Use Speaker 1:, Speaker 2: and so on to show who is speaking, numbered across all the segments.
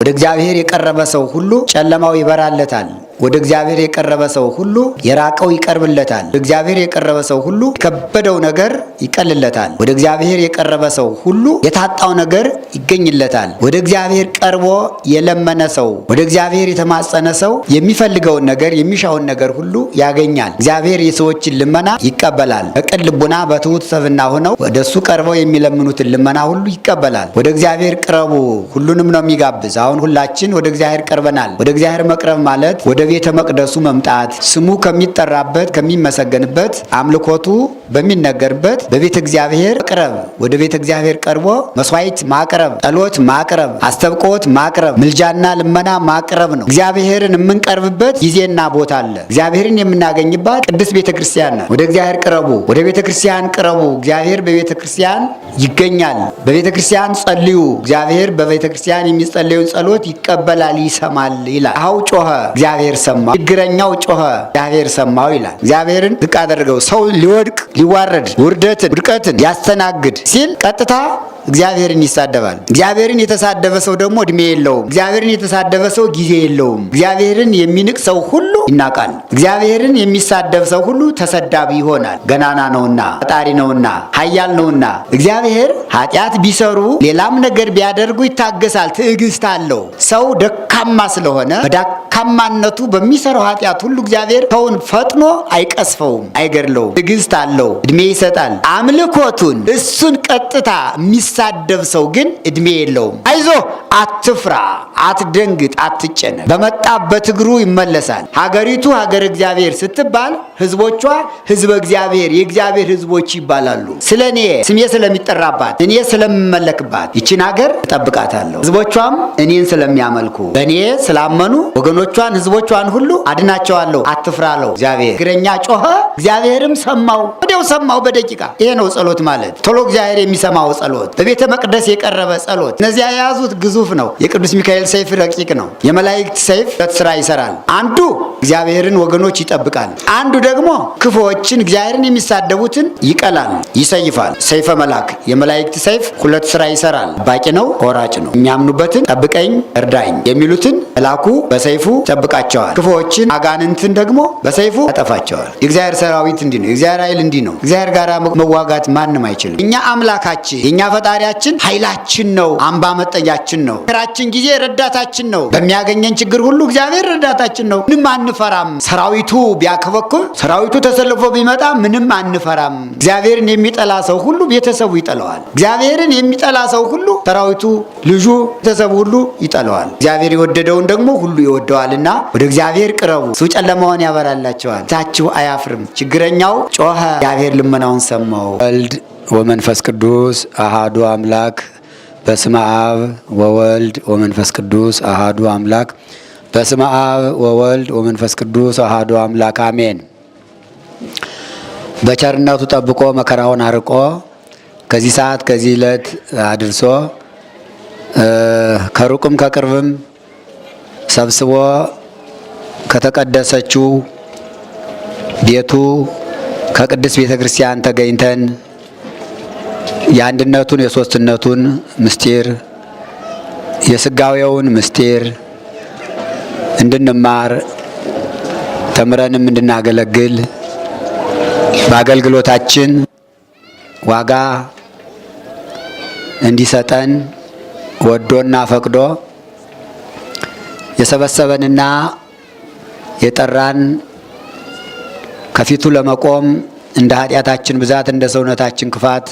Speaker 1: ወደ እግዚአብሔር የቀረበ ሰው ሁሉ ጨለማው ይበራለታል። ወደ እግዚአብሔር የቀረበ ሰው ሁሉ የራቀው ይቀርብለታል። ወደ እግዚአብሔር የቀረበ ሰው ሁሉ የከበደው ነገር ይቀልለታል። ወደ እግዚአብሔር የቀረበ ሰው ሁሉ የታጣው ነገር ይገኝለታል። ወደ እግዚአብሔር ቀርቦ የለመነ ሰው፣ ወደ እግዚአብሔር የተማጸነ ሰው የሚፈልገውን ነገር የሚሻውን ነገር ሁሉ ያገኛል። እግዚአብሔር የሰዎችን ልመና ይቀበላል። በቅን ልቡና በትሑት ሰብእና ሆነው ወደ እሱ ቀርበው የሚለምኑትን ልመና ሁሉ ይቀበላል። ወደ እግዚአብሔር ቅረቡ ሁሉንም ነው የሚጋብዝ። አሁን ሁላችን ወደ እግዚአብሔር ቀርበናል። ወደ እግዚአብሔር መቅረብ ማለት ወደ ቤተ መቅደሱ መምጣት፣ ስሙ ከሚጠራበት ከሚመሰገንበት፣ አምልኮቱ በሚነገርበት በቤተ እግዚአብሔር መቅረብ፣ ወደ ቤተ እግዚአብሔር ቀርቦ መስዋዕት ማቅረብ፣ ጸሎት ማቅረብ፣ አስተብቆት ማቅረብ፣ ምልጃና ልመና ማቅረብ ነው። እግዚአብሔርን የምንቀርብበት ጊዜና ቦታ አለ። እግዚአብሔርን የምናገኝባት ቅድስት ቤተ ክርስቲያን ናት። ወደ እግዚአብሔር ቅረቡ፣ ወደ ቤተ ክርስቲያን ቅረቡ። እግዚአብሔር በቤተ ክርስቲያን ይገኛል። በቤተ ክርስቲያን ጸልዩ። እግዚአብሔር በቤተ ክርስቲያን የሚጸለዩን ጸሎት ይቀበላል፣ ይሰማል ይላል። አው ጮኸ እግዚአብሔር ሰማው፣ ችግረኛው ጮኸ እግዚአብሔር ሰማው ይላል። እግዚአብሔርን ዝቅ አደረገው። ሰው ሊወድቅ ሊዋረድ ውድቀትን ያስተናግድ ሲል ቀጥታ እግዚአብሔርን ይሳደባል። እግዚአብሔርን የተሳደበ ሰው ደግሞ እድሜ የለውም። እግዚአብሔርን የተሳደበ ሰው ጊዜ የለውም። እግዚአብሔርን የሚንቅ ሰው ሁሉ ይናቃል። እግዚአብሔርን የሚሳደብ ሰው ሁሉ ተሰዳቢ ይሆናል። ገናና ነውና፣ ፈጣሪ ነውና፣ ኃያል ነውና። እግዚአብሔር ኃጢአት ቢሰሩ ሌላም ነገር ቢያደርጉ ይታገሳል፣ ትዕግስት አለው። ሰው ደካማ ስለሆነ በደካማነቱ በሚሰራው ኃጢአት ሁሉ እግዚአብሔር ሰውን ፈጥኖ አይቀስፈውም፣ አይገድለውም። ትዕግስት አለው፣ እድሜ ይሰጣል። አምልኮቱን እሱን ቀጥታ የሚሳደብ ሰው ግን እድሜ የለውም። አይዞ፣ አትፍራ፣ አትደንግጥ፣ አትጨነቅ፣ በመጣበት እግሩ ይመለሳል። ሀገሪቱ ሀገር እግዚአብሔር ስትባል ህዝቦቿ ህዝበ እግዚአብሔር የእግዚአብሔር ህዝቦች ይባላሉ። ስለ እኔ ስሜ ስለሚጠራባት እኔ ስለምመለክባት ይችን ሀገር እጠብቃታለሁ። ህዝቦቿም እኔን ስለሚያመልኩ በእኔ ስላመኑ ወገኖቿን ህዝቦቿን ሁሉ አድናቸዋለሁ። አትፍራ አለው እግዚአብሔር። እግረኛ ጮኸ፣ እግዚአብሔርም ሰማው፣ ወዲያው ሰማው በደቂቃ። ይሄ ነው ጸሎት ማለት። ቶሎ እግዚአብሔር የሚሰማው ጸሎት፣ በቤተ መቅደስ የቀረበ ጸሎት። እነዚያ የያዙት ግዙፍ ነው። የቅዱስ ሚካኤል ሰይፍ ረቂቅ ነው። የመላእክት ሰይፍ ሁለት ስራ ይሰራል። አንዱ እግዚአብሔርን ወገኖች ይጠብቃል። አንዱ ደግሞ ክፉዎችን እግዚአብሔርን የሚሳደቡትን ይቀላል፣ ይሰይፋል። ሰይፈ መላክ የመላእክት ሰይፍ ሁለት ስራ ይሰራል። ባቂ ነው፣ ቆራጭ ነው። የሚያምኑበትን ጠብቀኝ እርዳኝ የሚሉትን መላኩ በሰይፉ ይጠብቃቸዋል። ክፉዎችን አጋንንትን ደግሞ በሰይፉ ያጠፋቸዋል። የእግዚአብሔር ሰራዊት እንዲህ ነው። የእግዚአብሔር ኃይል እንዲህ ነው። እግዚአብሔር ጋር መዋጋት ማንም አይችልም። እኛ አምላካችን የእኛ ፈጣሪያችን ኃይላችን ነው፣ አምባ መጠጊያችን ነው፣ ራችን ጊዜ ረዳታችን ነው። በሚያገኘን ችግር ሁሉ እግዚአብሔር ረዳታችን ነው። ምንም አንፈራም። ሰራዊቱ ቢያከበኩብ፣ ሰራዊቱ ተሰልፎ ቢመጣ ምንም አንፈራም። እግዚአብሔርን የሚጠላ ሰው ሁሉ ቤተሰቡ ይጠላዋል። እግዚአብሔርን የሚጠላ ሰው ሁሉ ሰራዊቱ፣ ልጁ፣ ቤተሰቡ ሁሉ ይጠላዋል። እግዚአብሔር የወደደውን ደግሞ ሁሉ ይወደዋልና ወደ እግዚአብሔር ቅረቡ፣ እሱ ጨለማውን ያበራላቸዋል። ታችሁ አያፍርም። ችግረኛው ጮኸ፣ እግዚአብሔር ልመናውን ሰማው። ወልድ ወመንፈስ ቅዱስ አሃዱ አምላክ በስመ አብ ወወልድ ወመንፈስ ቅዱስ አሃዱ አምላክ በስመ አብ ወወልድ ወመንፈስ ቅዱስ አሃዱ አምላክ አሜን። በቸርነቱ ጠብቆ መከራውን አርቆ ከዚህ ሰዓት ከዚህ ዕለት አድርሶ ከሩቅም ከቅርብም ሰብስቦ ከተቀደሰችው ቤቱ ከቅድስት ቤተ ክርስቲያን ተገኝተን የአንድነቱን የሶስትነቱን ምስጢር የስጋዌውን ምስጢር እንድንማር ተምረንም እንድናገለግል በአገልግሎታችን ዋጋ እንዲሰጠን ወዶና ፈቅዶ የሰበሰበንና የጠራን ከፊቱ ለመቆም እንደ ኃጢአታችን ብዛት እንደ ሰውነታችን ክፋት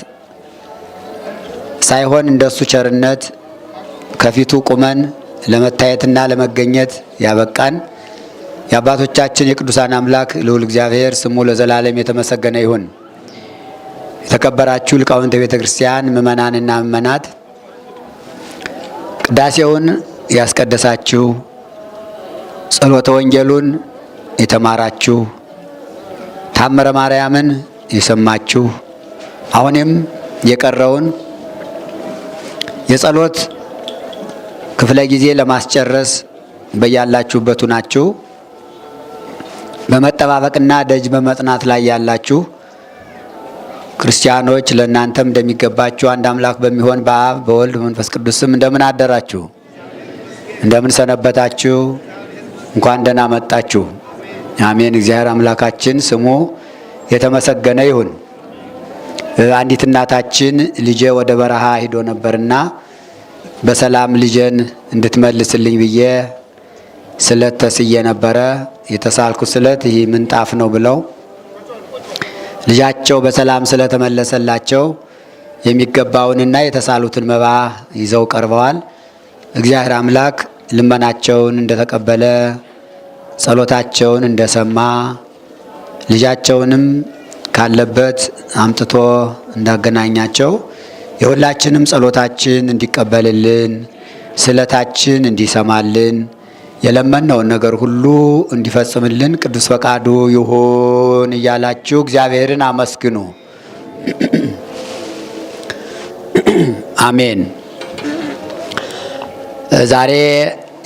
Speaker 1: ሳይሆን እንደሱ ቸርነት ከፊቱ ቁመን ለመታየትና ለመገኘት ያበቃን የአባቶቻችን የቅዱሳን አምላክ ልዑል እግዚአብሔር ስሙ ለዘላለም የተመሰገነ ይሁን። የተከበራችሁ ሊቃውንተ ቤተ ክርስቲያን ምእመናንና ምእመናት፣ ቅዳሴውን ያስቀደሳችሁ፣ ጸሎተ ወንጌሉን የተማራችሁ፣ ታምረ ማርያምን የሰማችሁ፣ አሁንም የቀረውን የጸሎት ክፍለ ጊዜ ለማስጨረስ በያላችሁበት ናችሁ በመጠባበቅና ደጅ በመጥናት ላይ ያላችሁ ክርስቲያኖች ለእናንተም እንደሚገባችሁ አንድ አምላክ በሚሆን በአብ በወልድ በመንፈስ ቅዱስ ስም እንደምን አደራችሁ? እንደምን ሰነበታችሁ? እንኳን ደህና መጣችሁ። አሜን። እግዚአብሔር አምላካችን ስሙ የተመሰገነ ይሁን። አንዲት እናታችን ልጄ ወደ በረሃ ሂዶ ነበርና በሰላም ልጄን እንድትመልስልኝ ብዬ ስለት ተስዬ ነበረ። የተሳልኩ ስለት ይህ ምንጣፍ ነው ብለው ልጃቸው በሰላም ስለተመለሰላቸው የሚገባውንና የተሳሉትን መባ ይዘው ቀርበዋል። እግዚአብሔር አምላክ ልመናቸውን እንደተቀበለ ጸሎታቸውን እንደሰማ ልጃቸውንም ካለበት አምጥቶ እንዳገናኛቸው የሁላችንም ጸሎታችን እንዲቀበልልን ስለታችን እንዲሰማልን የለመነውን ነገር ሁሉ እንዲፈጽምልን ቅዱስ ፈቃዱ ይሁን እያላችሁ እግዚአብሔርን አመስግኑ። አሜን። ዛሬ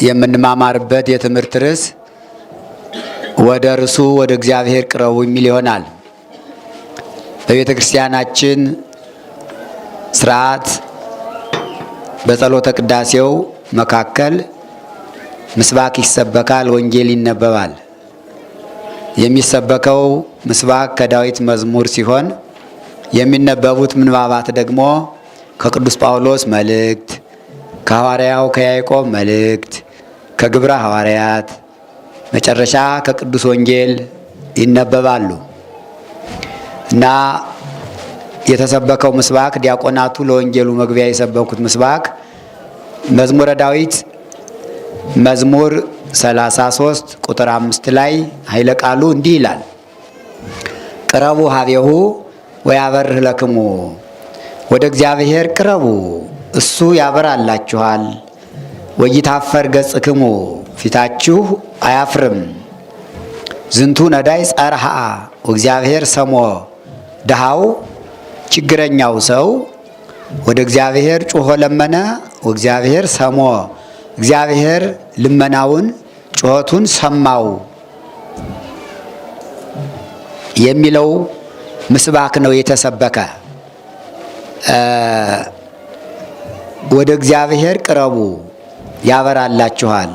Speaker 1: የምንማማርበት የትምህርት ርዕስ ወደ እርሱ ወደ እግዚአብሔር ቅረቡ የሚል ይሆናል። በቤተ ክርስቲያናችን ስርዓት በጸሎተ ቅዳሴው መካከል ምስባክ ይሰበካል፣ ወንጌል ይነበባል። የሚሰበከው ምስባክ ከዳዊት መዝሙር ሲሆን የሚነበቡት ምንባባት ደግሞ ከቅዱስ ጳውሎስ መልእክት፣ ከሐዋርያው ከያዕቆብ መልእክት፣ ከግብረ ሐዋርያት መጨረሻ ከቅዱስ ወንጌል ይነበባሉ እና የተሰበከው ምስባክ ዲያቆናቱ ለወንጌሉ መግቢያ የሰበኩት ምስባክ መዝሙረ ዳዊት መዝሙር 33 ቁጥር 5 ላይ ኃይለ ቃሉ እንዲህ ይላል። ቅረቡ ሀቤሁ ወያበርህ ለክሙ፣ ወደ እግዚአብሔር ቅረቡ እሱ ያበራላችኋል። ወይታፈር ገጽክሙ፣ ፊታችሁ አያፍርም። ዝንቱ ነዳይ ጸርሃ ወእግዚአብሔር ሰሞ፣ ድሃው ችግረኛው ሰው ወደ እግዚአብሔር ጮሆ ለመነ፣ ወእግዚአብሔር ሰሞ፣ እግዚአብሔር ልመናውን ጩኸቱን ሰማው የሚለው ምስባክ ነው የተሰበከ። ወደ እግዚአብሔር ቅረቡ ያበራላችኋል፣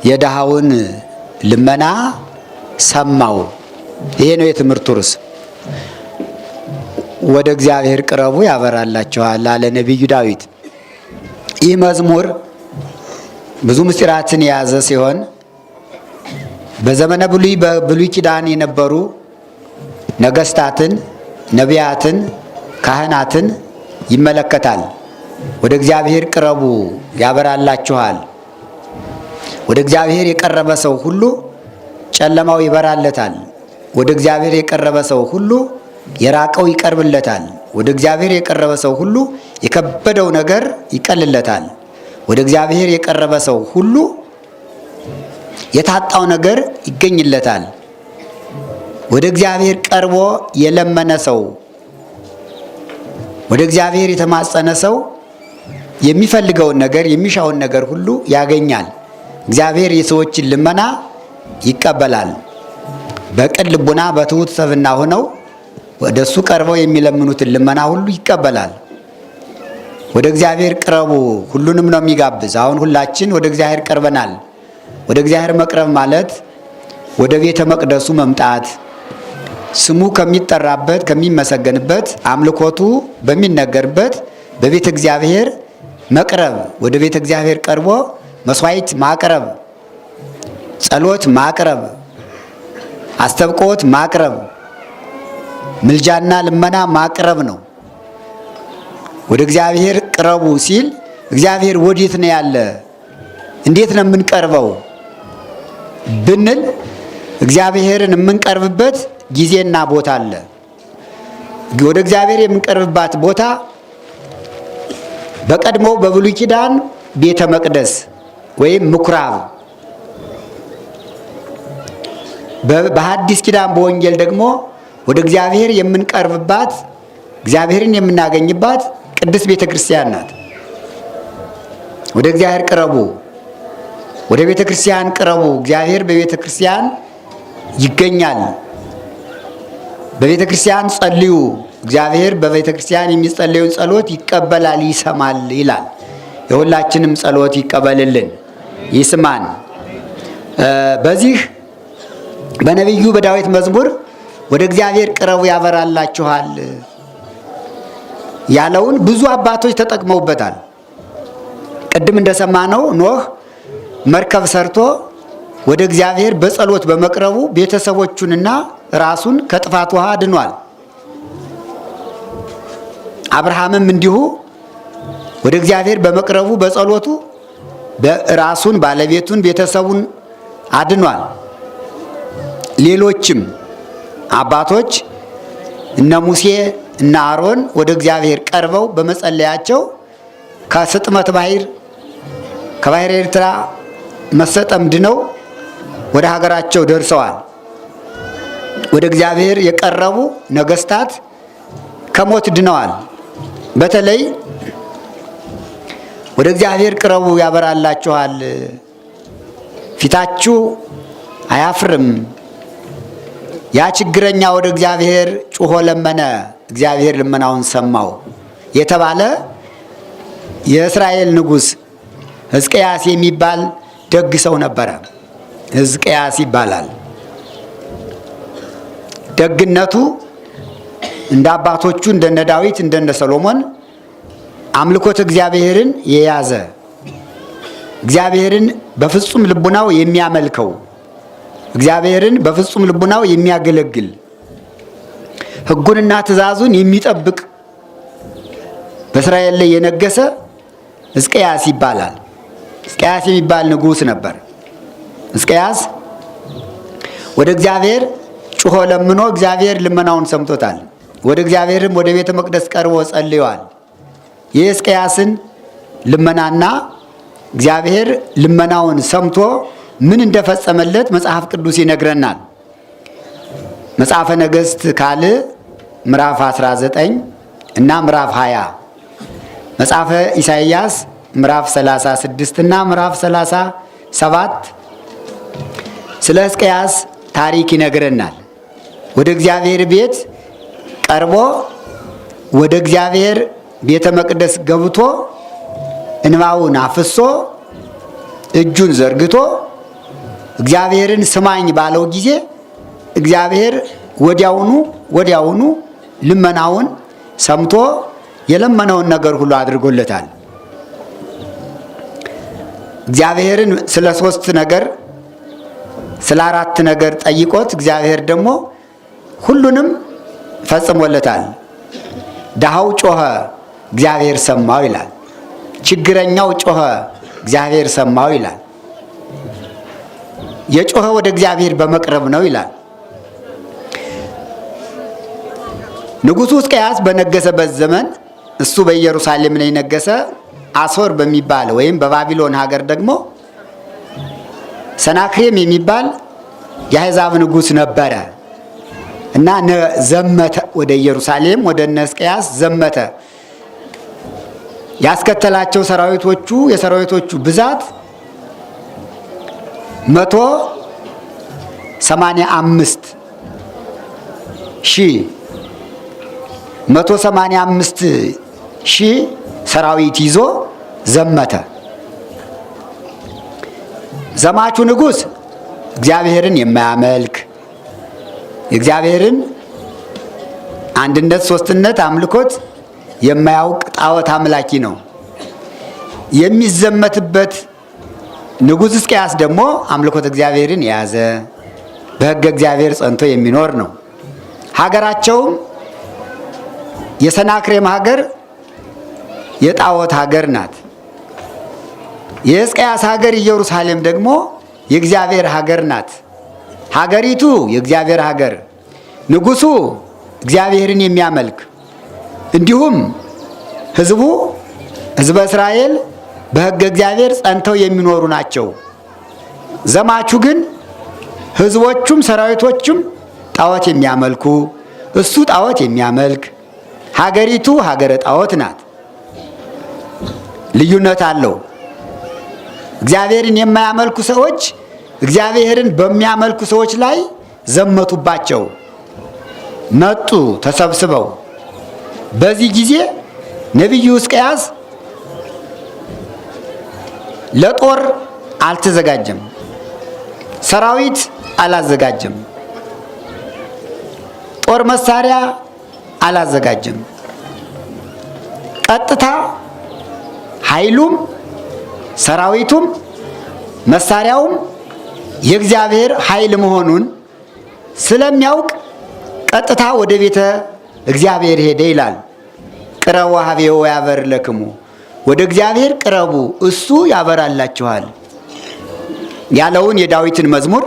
Speaker 1: የድሃውን ልመና ሰማው። ይሄ ነው የትምህርቱ ርዕስ። ወደ እግዚአብሔር ቅረቡ ያበራላችኋል አለ ነቢዩ ዳዊት። ይህ መዝሙር ብዙ ምስጢራትን የያዘ ሲሆን በዘመነ በብሉይ ኪዳን የነበሩ ነገስታትን፣ ነቢያትን፣ ካህናትን ይመለከታል። ወደ እግዚአብሔር ቅረቡ ያበራላችኋል። ወደ እግዚአብሔር የቀረበ ሰው ሁሉ ጨለማው ይበራለታል። ወደ እግዚአብሔር የቀረበ ሰው ሁሉ የራቀው ይቀርብለታል። ወደ እግዚአብሔር የቀረበ ሰው ሁሉ የከበደው ነገር ይቀልለታል። ወደ እግዚአብሔር የቀረበ ሰው ሁሉ የታጣው ነገር ይገኝለታል። ወደ እግዚአብሔር ቀርቦ የለመነ ሰው፣ ወደ እግዚአብሔር የተማጸነ ሰው የሚፈልገውን ነገር የሚሻውን ነገር ሁሉ ያገኛል። እግዚአብሔር የሰዎችን ልመና ይቀበላል። በቅን ልቡና በትሑት ሰብእና ሆነው ወደ እሱ ቀርበው የሚለምኑትን ልመና ሁሉ ይቀበላል። ወደ እግዚአብሔር ቅረቡ ሁሉንም ነው የሚጋብዝ። አሁን ሁላችን ወደ እግዚአብሔር ቀርበናል። ወደ እግዚአብሔር መቅረብ ማለት ወደ ቤተ መቅደሱ መምጣት፣ ስሙ ከሚጠራበት ከሚመሰገንበት፣ አምልኮቱ በሚነገርበት በቤተ እግዚአብሔር መቅረብ፣ ወደ ቤተ እግዚአብሔር ቀርቦ መስዋዕት ማቅረብ፣ ጸሎት ማቅረብ፣ አስተብቆት ማቅረብ፣ ምልጃና ልመና ማቅረብ ነው። ወደ እግዚአብሔር ቅረቡ ሲል እግዚአብሔር ወዴት ነው ያለ? እንዴት ነው የምንቀርበው ብንል እግዚአብሔርን የምንቀርብበት ጊዜና ቦታ አለ። ወደ እግዚአብሔር የምንቀርብባት ቦታ በቀድሞው በብሉይ ኪዳን ቤተ መቅደስ ወይም ምኩራብ፣ በሐዲስ ኪዳን በወንጌል ደግሞ ወደ እግዚአብሔር የምንቀርብባት እግዚአብሔርን የምናገኝባት ቅድስት ቤተ ክርስቲያን ናት። ወደ እግዚአብሔር ቅረቡ፣ ወደ ቤተ ክርስቲያን ቅረቡ። እግዚአብሔር በቤተ ክርስቲያን ይገኛል። በቤተ ክርስቲያን ጸልዩ፣ እግዚአብሔር በቤተ ክርስቲያን የሚጸለዩን ጸሎት ይቀበላል፣ ይሰማል ይላል። የሁላችንም ጸሎት ይቀበልልን ይስማን። በዚህ በነቢዩ በዳዊት መዝሙር ወደ እግዚአብሔር ቅረቡ ያበራላችኋል ያለውን ብዙ አባቶች ተጠቅመውበታል። ቅድም እንደሰማነው ኖህ መርከብ ሰርቶ ወደ እግዚአብሔር በጸሎት በመቅረቡ ቤተሰቦቹንና ራሱን ከጥፋት ውሃ አድኗል። አብርሃምም እንዲሁ ወደ እግዚአብሔር በመቅረቡ በጸሎቱ ራሱን፣ ባለቤቱን፣ ቤተሰቡን አድኗል። ሌሎችም አባቶች እነ ሙሴ እና አሮን ወደ እግዚአብሔር ቀርበው በመጸለያቸው ከስጥመት ባህር ከባህረ ኤርትራ መሰጠም ድነው ወደ ሀገራቸው ደርሰዋል። ወደ እግዚአብሔር የቀረቡ ነገስታት ከሞት ድነዋል። በተለይ ወደ እግዚአብሔር ቅረቡ ያበራላችኋል፣ ፊታችሁ አያፍርም፣ ያ ችግረኛ ወደ እግዚአብሔር ጩሆ ለመነ፣ እግዚአብሔር ልመናውን ሰማው የተባለ የእስራኤል ንጉሥ ሕዝቅያስ የሚባል ደግ ሰው ነበረ። ሕዝቅያስ ይባላል። ደግነቱ እንደ አባቶቹ እንደነ ዳዊት እንደነ ሰሎሞን አምልኮት እግዚአብሔርን የያዘ እግዚአብሔርን በፍጹም ልቡናው የሚያመልከው እግዚአብሔርን በፍጹም ልቡናው የሚያገለግል ሕጉንና ትእዛዙን የሚጠብቅ በእስራኤል ላይ የነገሰ ሕዝቅያስ ይባላል። ሕዝቅያስ የሚባል ንጉሥ ነበር። ሕዝቅያስ ወደ እግዚአብሔር ጩሆ ለምኖ እግዚአብሔር ልመናውን ሰምቶታል። ወደ እግዚአብሔርም ወደ ቤተ መቅደስ ቀርቦ ጸልየዋል። የሕዝቅያስን ልመናና እግዚአብሔር ልመናውን ሰምቶ ምን እንደፈጸመለት መጽሐፍ ቅዱስ ይነግረናል። መጽሐፈ ነገሥት ካልዕ ምዕራፍ 19 እና ምዕራፍ 20፣ መጽሐፈ ኢሳይያስ ምዕራፍ 36 እና ምዕራፍ 37 ስለ ሕዝቅያስ ታሪክ ይነግረናል። ወደ እግዚአብሔር ቤት ቀርቦ ወደ እግዚአብሔር ቤተ መቅደስ ገብቶ እንባውን አፍሶ እጁን ዘርግቶ እግዚአብሔርን ስማኝ ባለው ጊዜ እግዚአብሔር ወዲያውኑ ልመናውን ሰምቶ የለመነውን ነገር ሁሉ አድርጎለታል። እግዚአብሔርን ስለ 3 ነገር ስለ 4 ነገር ጠይቆት እግዚአብሔር ደግሞ ሁሉንም ፈጽሞለታል። ድሃው ጮኸ፣ እግዚአብሔር ሰማው ይላል። ችግረኛው ጮኸ፣ እግዚአብሔር ሰማው ይላል። የጮኸ ወደ እግዚአብሔር በመቅረብ ነው ይላል። ንጉሡ ሕዝቅያስ በነገሰበት ዘመን እሱ በኢየሩሳሌም ነው የነገሰ። አሶር በሚባል ወይም በባቢሎን ሀገር ደግሞ ሰናክሬም የሚባል የአሕዛብ ንጉሥ ነበረ እና ዘመተ ወደ ኢየሩሳሌም ወደ ሕዝቅያስ ዘመተ። ያስከተላቸው የሰራዊቶቹ ብዛት 185,000 ሰራዊት ይዞ ዘመተ። ዘማቹ ንጉሥ እግዚአብሔርን የማያመልክ እግዚአብሔርን አንድነት፣ ሶስትነት፣ አምልኮት የማያውቅ ጣዖት አምላኪ ነው። የሚዘመትበት ንጉሥ ሕዝቅያስ ደግሞ አምልኮት እግዚአብሔርን የያዘ በሕገ እግዚአብሔር ጸንቶ የሚኖር ነው። ሀገራቸውም የሰናክሬም ሀገር የጣዖት ሀገር ናት። የሕዝቅያስ ሀገር ኢየሩሳሌም ደግሞ የእግዚአብሔር ሀገር ናት። ሀገሪቱ የእግዚአብሔር ሀገር፣ ንጉሡ እግዚአብሔርን የሚያመልክ እንዲሁም ሕዝበ እስራኤል በሕገ እግዚአብሔር ጸንተው የሚኖሩ ናቸው። ዘማቹ ግን ሕዝቦቹም ሰራዊቶቹም ጣዖት የሚያመልኩ፣ እሱ ጣዖት የሚያመልክ፣ ሀገሪቱ ሀገረ ጣዖት ናት። ልዩነት አለው። እግዚአብሔርን የማያመልኩ ሰዎች እግዚአብሔርን በሚያመልኩ ሰዎች ላይ ዘመቱባቸው፣ መጡ ተሰብስበው። በዚህ ጊዜ ነቢዩ ሕዝቅያስ ለጦር አልተዘጋጀም፣ ሰራዊት አላዘጋጀም፣ ጦር መሳሪያ አላዘጋጀም። ቀጥታ ኃይሉም ሰራዊቱም መሳሪያውም የእግዚአብሔር ኃይል መሆኑን ስለሚያውቅ ቀጥታ ወደ ቤተ እግዚአብሔር ሄደ ይላል። ቅረቡ ሀቤው ያበር ለክሙ፣ ወደ እግዚአብሔር ቅረቡ እሱ ያበራላችኋል ያለውን የዳዊትን መዝሙር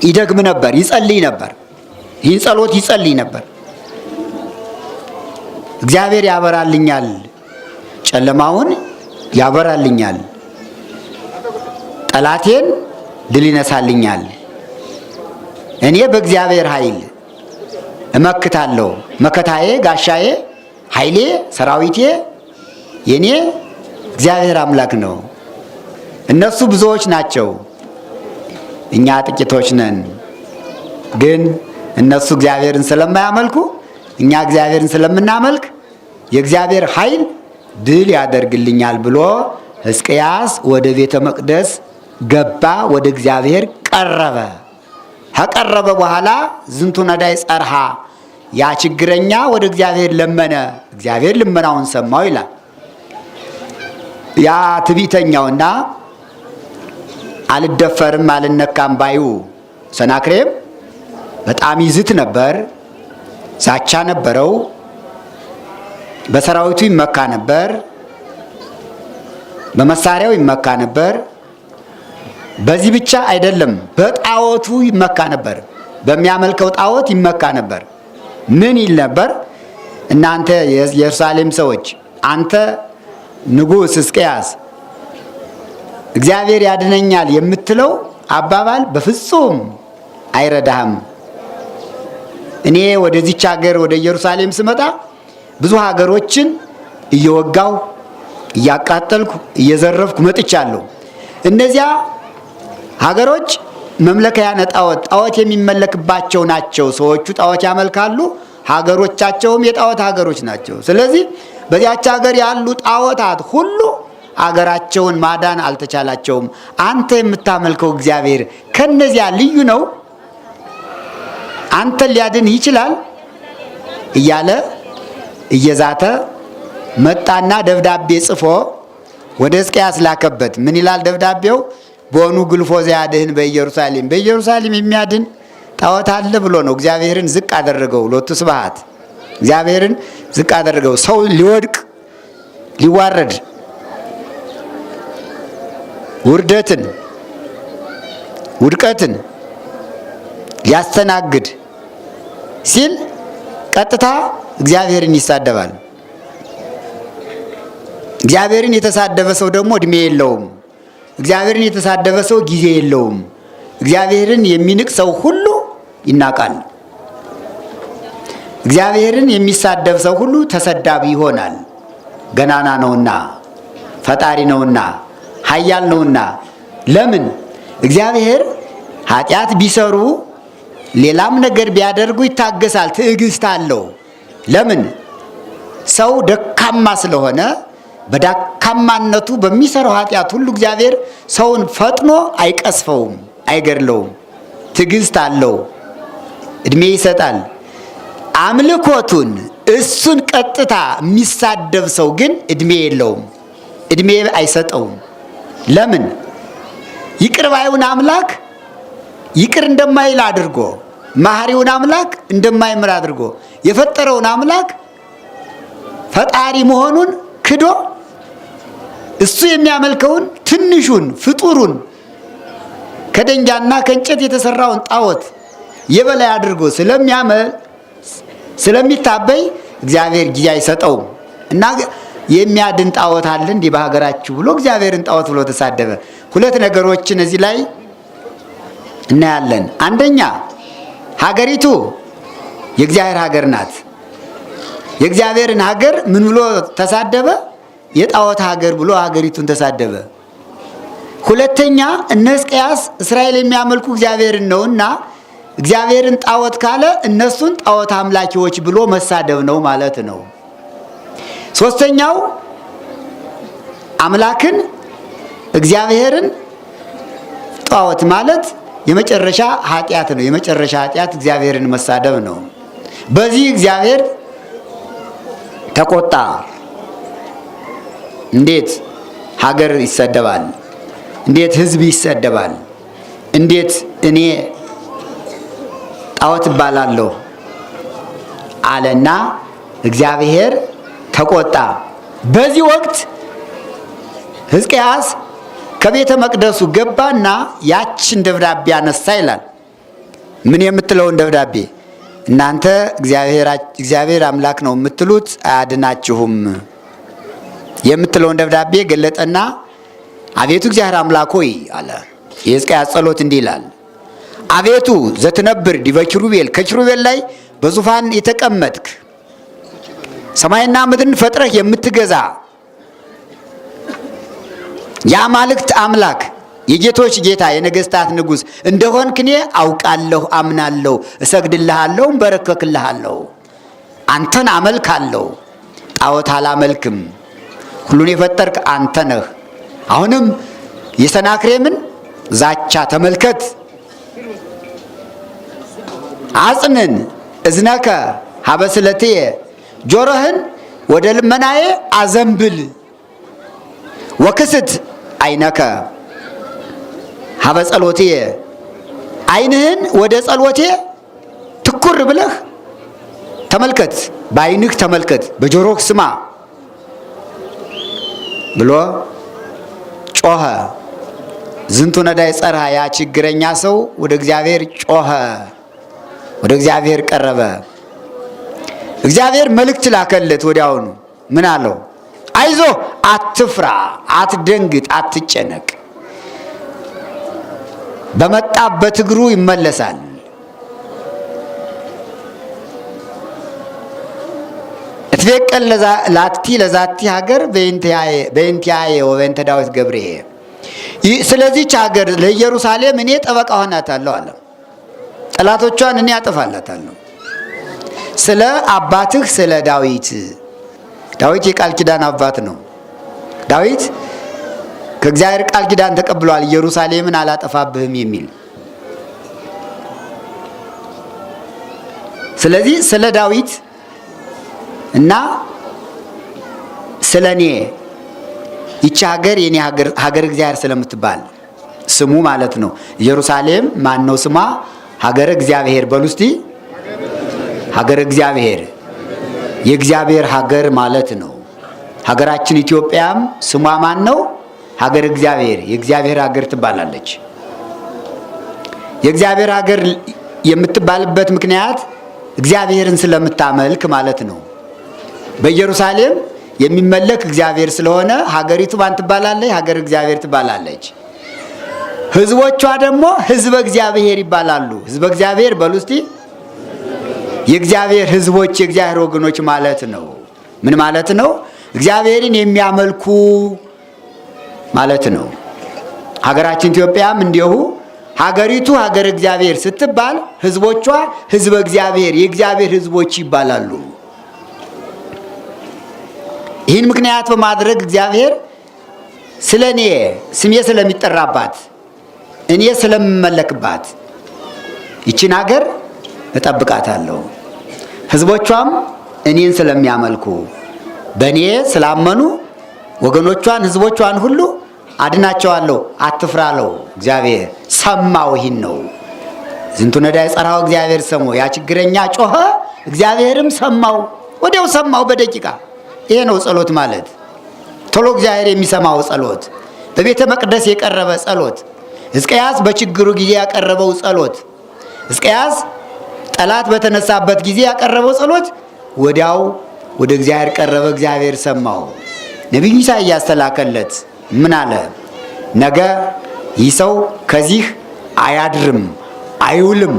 Speaker 1: ይደግም ነበር፣ ይጸልይ ነበር። ይህን ጸሎት ይጸልይ ነበር። እግዚአብሔር ያበራልኛል፣ ጨለማውን ያበራልኛል፣ ጠላቴን ድል ይነሳልኛል። እኔ በእግዚአብሔር ኃይል እመክታለሁ። መከታዬ፣ ጋሻዬ፣ ኃይሌ፣ ሰራዊቴ የኔ እግዚአብሔር አምላክ ነው። እነሱ ብዙዎች ናቸው፣ እኛ ጥቂቶች ነን። ግን እነሱ እግዚአብሔርን ስለማያመልኩ እኛ እግዚአብሔርን ስለምናመልክ የእግዚአብሔር ኃይል ድል ያደርግልኛል ብሎ ሕዝቅያስ ወደ ቤተ መቅደስ ገባ፣ ወደ እግዚአብሔር ቀረበ። ከቀረበ በኋላ ዝንቱ ነዳይ ጸርሃ፣ ያ ችግረኛ ወደ እግዚአብሔር ለመነ፣ እግዚአብሔር ልመናውን ሰማው ይላል። ያ ትዕቢተኛውና አልደፈርም አልነካም ባዩ ሰናክሬም በጣም ይዝት ነበር፣ ዛቻ ነበረው፣ በሰራዊቱ ይመካ ነበር፣ በመሳሪያው ይመካ ነበር። በዚህ ብቻ አይደለም፣ በጣዖቱ ይመካ ነበር፣ በሚያመልከው ጣዖት ይመካ ነበር። ምን ይል ነበር? እናንተ የኢየሩሳሌም ሰዎች፣ አንተ ንጉሥ ሕዝቅያስ እግዚአብሔር ያድነኛል የምትለው አባባል በፍጹም አይረዳህም። እኔ ወደዚች ሀገር ወደ ኢየሩሳሌም ስመጣ ብዙ ሀገሮችን እየወጋው እያቃጠልኩ እየዘረፍኩ መጥቻለሁ። እነዚያ ሀገሮች መምለኪያነ ጣዖት የሚመለክባቸው ናቸው። ሰዎቹ ጣዖት ያመልካሉ፣ ሀገሮቻቸውም የጣዖት ሀገሮች ናቸው። ስለዚህ በዚያች ሀገር ያሉ ጣዖታት ሁሉ አገራቸውን ማዳን አልተቻላቸውም። አንተ የምታመልከው እግዚአብሔር ከነዚያ ልዩ ነው፣ አንተን ሊያድን ይችላል እያለ እየዛተ መጣና ደብዳቤ ጽፎ ወደ ሕዝቅያስ ላከበት። ምን ይላል ደብዳቤው? በሆኑ ግልፎ ዘያድህን በኢየሩሳሌም፣ በኢየሩሳሌም የሚያድን ጣዖት አለ ብሎ ነው። እግዚአብሔርን ዝቅ አደረገው። ሎቱ ስብሐት። እግዚአብሔርን ዝቅ አደረገው። ሰው ሊወድቅ ሊዋረድ ውድቀትን ሊያስተናግድ ሲል ቀጥታ እግዚአብሔርን ይሳደባል። እግዚአብሔርን የተሳደበ ሰው ደግሞ እድሜ የለውም። እግዚአብሔርን የተሳደበ ሰው ጊዜ የለውም። እግዚአብሔርን የሚንቅ ሰው ሁሉ ይናቃል። እግዚአብሔርን የሚሳደብ ሰው ሁሉ ተሰዳቢ ይሆናል። ገናና ነውና፣ ፈጣሪ ነውና፣ ኃያል ነውና። ለምን? እግዚአብሔር ኃጢአት ቢሰሩ ሌላም ነገር ቢያደርጉ ይታገሳል፣ ትዕግስት አለው። ለምን? ሰው ደካማ ስለሆነ በደካማነቱ በሚሰራው ኃጢአት ሁሉ እግዚአብሔር ሰውን ፈጥኖ አይቀስፈውም፣ አይገድለውም። ትዕግስት አለው፣ እድሜ ይሰጣል። አምልኮቱን እሱን ቀጥታ የሚሳደብ ሰው ግን እድሜ የለውም፣ እድሜ አይሰጠውም። ለምን? ይቅር ባዩን አምላክ ይቅር እንደማይል አድርጎ፣ መሐሪውን አምላክ እንደማይምር አድርጎ፣ የፈጠረውን አምላክ ፈጣሪ መሆኑን ክዶ እሱ የሚያመልከውን ትንሹን ፍጡሩን ከደንጃና ከእንጨት የተሰራውን ጣዖት የበላይ አድርጎ ስለሚታበይ እግዚአብሔር ጊዜ አይሰጠውም እና የሚያድን ጣዖት አለ እንዲህ በሀገራችሁ ብሎ እግዚአብሔርን ጣዖት ብሎ ተሳደበ። ሁለት ነገሮችን እዚህ ላይ እናያለን። አንደኛ ሀገሪቱ የእግዚአብሔር ሀገር ናት። የእግዚአብሔርን ሀገር ምን ብሎ ተሳደበ? የጣዖት ሀገር ብሎ ሀገሪቱን ተሳደበ። ሁለተኛ እነ ሕዝቅያስ እስራኤል የሚያመልኩ እግዚአብሔርን ነውና እግዚአብሔርን ጣዖት ካለ እነሱን ጣዖት አምላኪዎች ብሎ መሳደብ ነው ማለት ነው። ሶስተኛው አምላክን እግዚአብሔርን ጣዖት ማለት የመጨረሻ ኃጢአት ነው። የመጨረሻ ኃጢአት እግዚአብሔርን መሳደብ ነው። በዚህ እግዚአብሔር ተቆጣ። እንዴት ሀገር ይሰደባል? እንዴት ሕዝብ ይሰደባል? እንዴት እኔ ጣዖት እባላለሁ አለና እግዚአብሔር ተቆጣ። በዚህ ወቅት ሕዝቅያስ ከቤተ መቅደሱ ገባና ያችን ደብዳቤ አነሳ ይላል። ምን የምትለውን ደብዳቤ? እናንተ እግዚአብሔር አምላክ ነው የምትሉት አያድናችሁም የምትለውን ደብዳቤ ገለጠና አቤቱ እግዚአብሔር አምላክ ሆይ አለ። የሕዝቅያስ ጸሎት እንዲህ ይላል። አቤቱ ዘትነብር ዲበ ኪሩቤል ከኪሩቤል ላይ በዙፋን የተቀመጥክ ሰማይና ምድርን ፈጥረህ የምትገዛ የአማልክት አምላክ የጌቶች ጌታ የነገስታት ንጉሥ እንደሆንክ እኔ አውቃለሁ፣ አምናለሁ፣ እሰግድልሃለሁ፣ እንበረከክልሃለሁ። አንተን አመልካለሁ፣ ጣዖት አላመልክም። ሁሉን የፈጠርክ አንተ ነህ። አሁንም የሰናክሬምን ዛቻ ተመልከት። አጽንን እዝነከ ሀበ ስለትየ ጆሮህን ወደ ልመናዬ አዘንብል። ወክስት አይነከ ሀበ ጸሎትየ አይንህን ወደ ጸሎቴ ትኩር ብለህ ተመልከት። በአይንህ ተመልከት፣ በጆሮህ ስማ ብሎ ጮኸ። ዝንቱ ነዳይ ጸርሃ ያ ችግረኛ ሰው ወደ እግዚአብሔር ጮኸ፣ ወደ እግዚአብሔር ቀረበ። እግዚአብሔር መልእክት ላከለት። ወዲያውኑ ምን አለው? አይዞ፣ አትፍራ፣ አትደንግጥ፣ አትጨነቅ። በመጣበት እግሩ ይመለሳል። እትቤቀል ላቲ ለዛቲ ሀገር በእንቲአየ ወበእንተ ዳዊት ገብርኤ። ስለዚህች ሀገር ለኢየሩሳሌም እኔ ጠበቃ ሆናታለሁ አለ። ጠላቶቿን እኔ አጠፋላታለሁ። ስለ አባትህ ስለ ዳዊት። ዳዊት የቃል ኪዳን አባት ነው። ዳዊት ከእግዚአብሔር ቃል ኪዳን ተቀብሏል፣ ኢየሩሳሌምን አላጠፋብህም የሚል። ስለዚህ ስለ ዳዊት እና ስለ እኔ ይቺ ሀገር የኔ ሀገር እግዚአብሔር ስለምትባል ስሙ ማለት ነው። ኢየሩሳሌም ማን ነው ስሟ? ሀገረ እግዚአብሔር በሉ እስቲ። ሀገረ እግዚአብሔር የእግዚአብሔር ሀገር ማለት ነው። ሀገራችን ኢትዮጵያም ስሟ ማን ነው? ሀገረ እግዚአብሔር የእግዚአብሔር ሀገር ትባላለች። የእግዚአብሔር ሀገር የምትባልበት ምክንያት እግዚአብሔርን ስለምታመልክ ማለት ነው። በኢየሩሳሌም የሚመለክ እግዚአብሔር ስለሆነ ሀገሪቱ ማን ትባላለች? ሀገረ እግዚአብሔር ትባላለች። ህዝቦቿ ደግሞ ህዝበ እግዚአብሔር ይባላሉ። ህዝበ እግዚአብሔር በሉ እስቲ። የእግዚአብሔር ህዝቦች የእግዚአብሔር ወገኖች ማለት ነው። ምን ማለት ነው? እግዚአብሔርን የሚያመልኩ ማለት ነው። ሀገራችን ኢትዮጵያም እንዲሁ ሀገሪቱ ሀገረ እግዚአብሔር ስትባል ህዝቦቿ ህዝበ እግዚአብሔር የእግዚአብሔር ህዝቦች ይባላሉ። ይህን ምክንያት በማድረግ እግዚአብሔር ስለ እኔ ስሜ ስለሚጠራባት እኔ ስለምመለክባት ይችን ሀገር እጠብቃታለሁ። ህዝቦቿም እኔን ስለሚያመልኩ በእኔ ስላመኑ ወገኖቿን ህዝቦቿን ሁሉ አድናቸዋለሁ፣ አትፍራለሁ። እግዚአብሔር ሰማው። ይህን ነው ዝንቱ ነዳይ ጸርሃው እግዚአብሔር ሰሞ። ያ ችግረኛ ጮኸ፣ እግዚአብሔርም ሰማው። ወዲያው ሰማው በደቂቃ። ይሄ ነው ጸሎት ማለት። ቶሎ እግዚአብሔር የሚሰማው ጸሎት፣ በቤተ መቅደስ የቀረበ ጸሎት፣ ሕዝቅያስ በችግሩ ጊዜ ያቀረበው ጸሎት፣ ሕዝቅያስ ጠላት በተነሳበት ጊዜ ያቀረበው ጸሎት ወዲያው ወደ እግዚአብሔር ቀረበ፣ እግዚአብሔር ሰማው። ነቢዩ ኢሳይያስ ተላከለት። ምን አለ? ነገ ይህ ሰው ከዚህ አያድርም አይውልም፣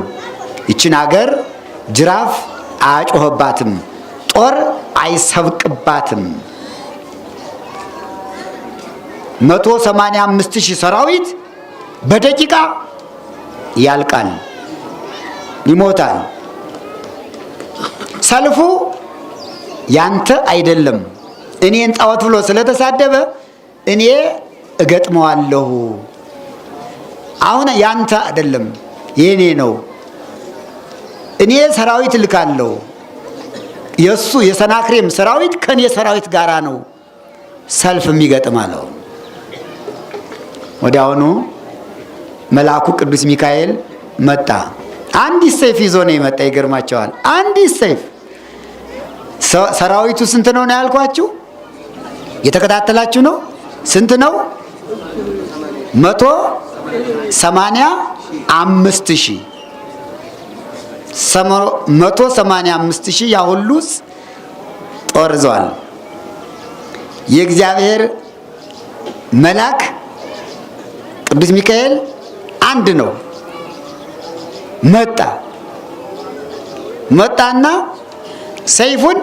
Speaker 1: ይችን ሀገር ጅራፍ አያጮህባትም፣ ጦር አይሰብቅባትም። 185,000 ሰራዊት በደቂቃ ያልቃል፣ ይሞታል። ሰልፉ ያንተ አይደለም። እኔን ጣዖት ብሎ ስለተሳደበ እኔ እገጥመዋለሁ። አሁን ያንተ አይደለም የኔ ነው። እኔ ሰራዊት ልካለሁ። የሱ የሰናክሬም ሰራዊት ከኔ ሰራዊት ጋራ ነው ሰልፍ የሚገጥም አለው። ወዲያውኑ መልአኩ ቅዱስ ሚካኤል መጣ። አንዲት ሰይፍ ይዞ ነው የመጣ። ይገርማቸዋል። አንዲት ሰይፍ። ሰራዊቱ ስንት ነው ያልኳችሁ? የተከታተላችሁ ነው? ስንት ነው? 185,000 185,000 ያ ሁሉ ጦር ይዟል። የእግዚአብሔር መልአክ ቅዱስ ሚካኤል አንድ ነው። መጣና ሰይፉን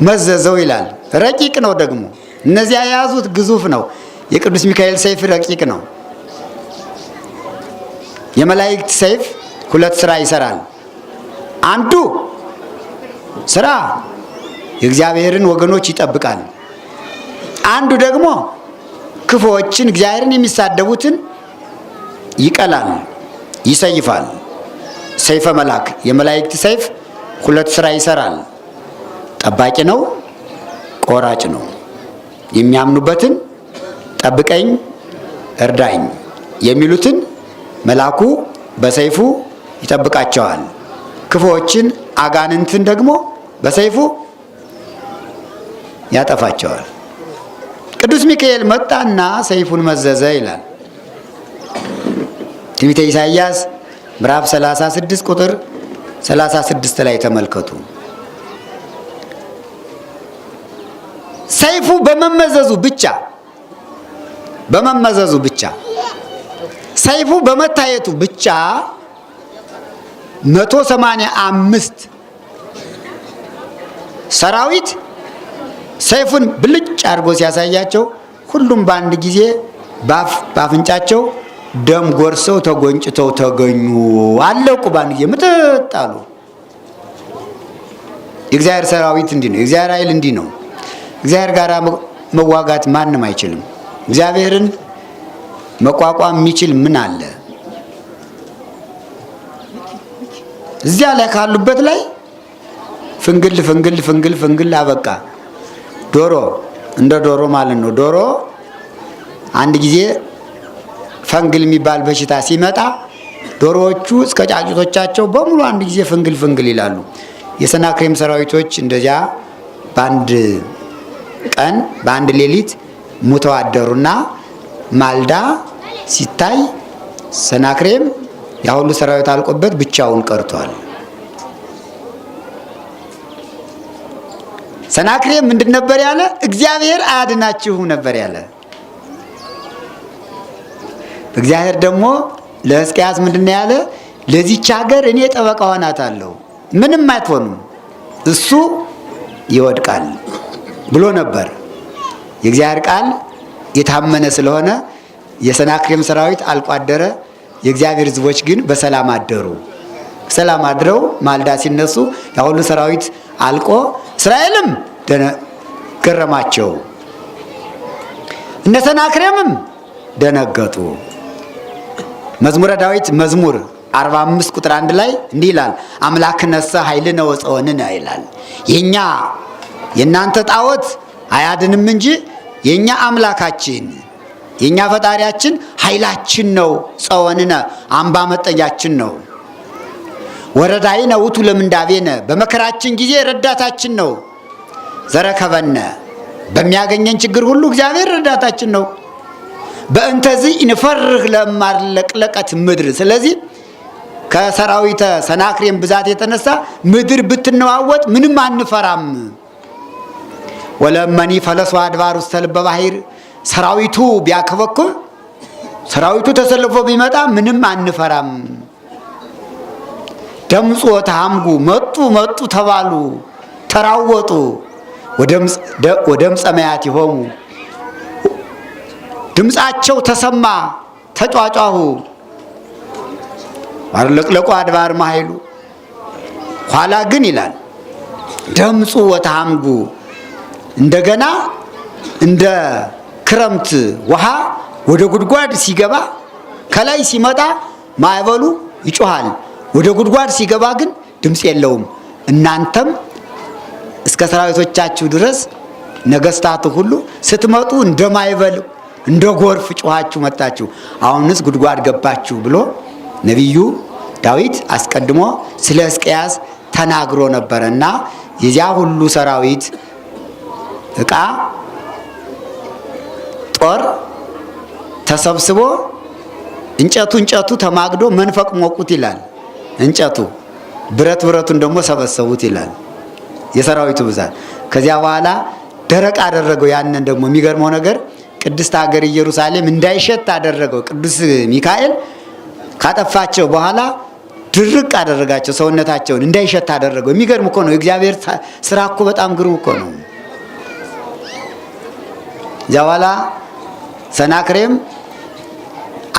Speaker 1: መዘዘው ይላል። ረቂቅ ነው ደግሞ። እነዚያ የያዙት ግዙፍ ነው። የቅዱስ ሚካኤል ሰይፍ ረቂቅ ነው። የመላእክት ሰይፍ ሁለት ስራ ይሰራል። አንዱ ስራ የእግዚአብሔርን ወገኖች ይጠብቃል። አንዱ ደግሞ ክፉዎችን እግዚአብሔርን የሚሳደቡትን ይቀላል፣ ይሰይፋል። ሰይፈ መልአክ የመላእክት ሰይፍ ሁለት ስራ ይሰራል። ጠባቂ ነው፣ ቆራጭ ነው። የሚያምኑበትን ጠብቀኝ፣ እርዳኝ የሚሉትን መልአኩ በሰይፉ ይጠብቃቸዋል። ክፉዎችን አጋንንትን ደግሞ በሰይፉ ያጠፋቸዋል። ቅዱስ ሚካኤል መጣና ሰይፉን መዘዘ ይላል። ትንቢተ ኢሳይያስ ምዕራፍ 36 ቁጥር 36 ላይ ተመልከቱ። ሰይፉ በመመዘዙ ብቻ ሰይፉ በመታየቱ ብቻ 185 ሰራዊት ሰይፉን ብልጭ አድርጎ ሲያሳያቸው ሁሉም በአንድ ጊዜ ባፍንጫቸው ደም ጎርሰው ተጎንጭተው ተገኙ። አለቁ። በአንድ ጊዜ ምጥጥ አሉ። የእግዚአብሔር ሰራዊት እንዲህ ነው። የእግዚአብሔር ኃይል እንዲህ ነው። እግዚአብሔር ጋር መዋጋት ማንም አይችልም። እግዚአብሔርን መቋቋም የሚችል ምን አለ? እዚያ ላይ ካሉበት ላይ ፍንግል አበቃ። ዶሮ እንደ ዶሮ ማለት ነው። ዶሮ አንድ ጊዜ ፈንግል የሚባል በሽታ ሲመጣ ዶሮዎቹ እስከ ጫጩቶቻቸው በሙሉ አንድ ጊዜ ፍንግል ይላሉ። የሰናክሬም ሰራዊቶች እንደዚያ በአንድ ቀን በአንድ ሌሊት ሙተው አደሩና ማልዳ ሲታይ ሰናክሬም ያ ሁሉ ሰራዊት አልቆበት ብቻውን ቀርቷል። ሰናክሬም ምንድን ነበር ያለ? እግዚአብሔር አያድናችሁም ነበር ያለ። እግዚአብሔር ደግሞ ለሕዝቅያስ ምንድን ነው ያለ? ለዚች ሀገር እኔ ጠበቃ ሆናታለሁ፣ ምንም አትሆኑም፣ እሱ ይወድቃል ብሎ ነበር። የእግዚአብሔር ቃል የታመነ ስለሆነ የሰናክሬም ሰራዊት አልቆ አደረ። የእግዚአብሔር ሕዝቦች ግን በሰላም አደሩ። ሰላም አድረው ማልዳ ሲነሱ ያ ሁሉ ሰራዊት አልቆ እስራኤልም ገረማቸው፣ እነ ሰናክሬምም ደነገጡ። መዝሙረ ዳዊት መዝሙር 45 ቁጥር 1 ላይ እንዲህ ይላል፣ አምላክነሰ ኃይልነ ወፀወንነ ይላል። የእናንተ ጣዖት አያድንም እንጂ የኛ አምላካችን የኛ ፈጣሪያችን ኃይላችን ነው። ፀወንነ አምባ መጠጊያችን ነው። ወረዳይነ ውእቱ ለምንዳቤነ በመከራችን ጊዜ ረዳታችን ነው። ዘረከበነ በሚያገኘን ችግር ሁሉ እግዚአብሔር ረዳታችን ነው። በእንተዚህ እንፈርህ ለማርለቅለቀት ምድር። ስለዚህ ከሰራዊተ ሰናክሬም ብዛት የተነሳ ምድር ብትነዋወጥ ምንም አንፈራም። ወለመኒ ፈለሱ አድባር ውስተ ልበ ባሕር ሰራዊቱ ቢያከበክብ ሰራዊቱ ተሰልፎ ቢመጣ ምንም አንፈራም። ደምፁ ወተሃምጉ መጡ ተባሉ፣ ተራወጡ። ወደምፀ መያት ይሆሙ ድምፃቸው ተሰማ፣ ተጫጫሁ። አርለቅለቁ አድባር ማይሉ ኋላ ግን ይላል ደምፁ ወተሃምጉ እንደገና እንደ ክረምት ውሃ ወደ ጉድጓድ ሲገባ ከላይ ሲመጣ ማዕበሉ ይጮሃል፣ ወደ ጉድጓድ ሲገባ ግን ድምፅ የለውም። እናንተም እስከ ሰራዊቶቻችሁ ድረስ ነገስታቱ ሁሉ ስትመጡ እንደ ማዕበል እንደ ጎርፍ ጮኻችሁ መጣችሁ፣ አሁንስ ጉድጓድ ገባችሁ ብሎ ነቢዩ ዳዊት አስቀድሞ ስለ ሕዝቅያስ ተናግሮ ነበረና የዚያ ሁሉ ሰራዊት ዕቃ ጦር ተሰብስቦ እንጨቱ ተማግዶ መንፈቅ ሞቁት ይላል። እንጨቱ ብረቱን ደግሞ ሰበሰቡት ይላል። የሰራዊቱ ብዛት ከዚያ በኋላ ደረቅ አደረገው። ያንን ደግሞ የሚገርመው ነገር ቅድስት ሀገር ኢየሩሳሌም እንዳይሸት አደረገው። ቅዱስ ሚካኤል ካጠፋቸው በኋላ ድርቅ አደረጋቸው፣ ሰውነታቸውን እንዳይሸት አደረገው። የሚገርም እኮ ነው። የእግዚአብሔር ስራ እኮ በጣም ግሩም እኮ ነው። እዚያ በኋላ ሰናክሬም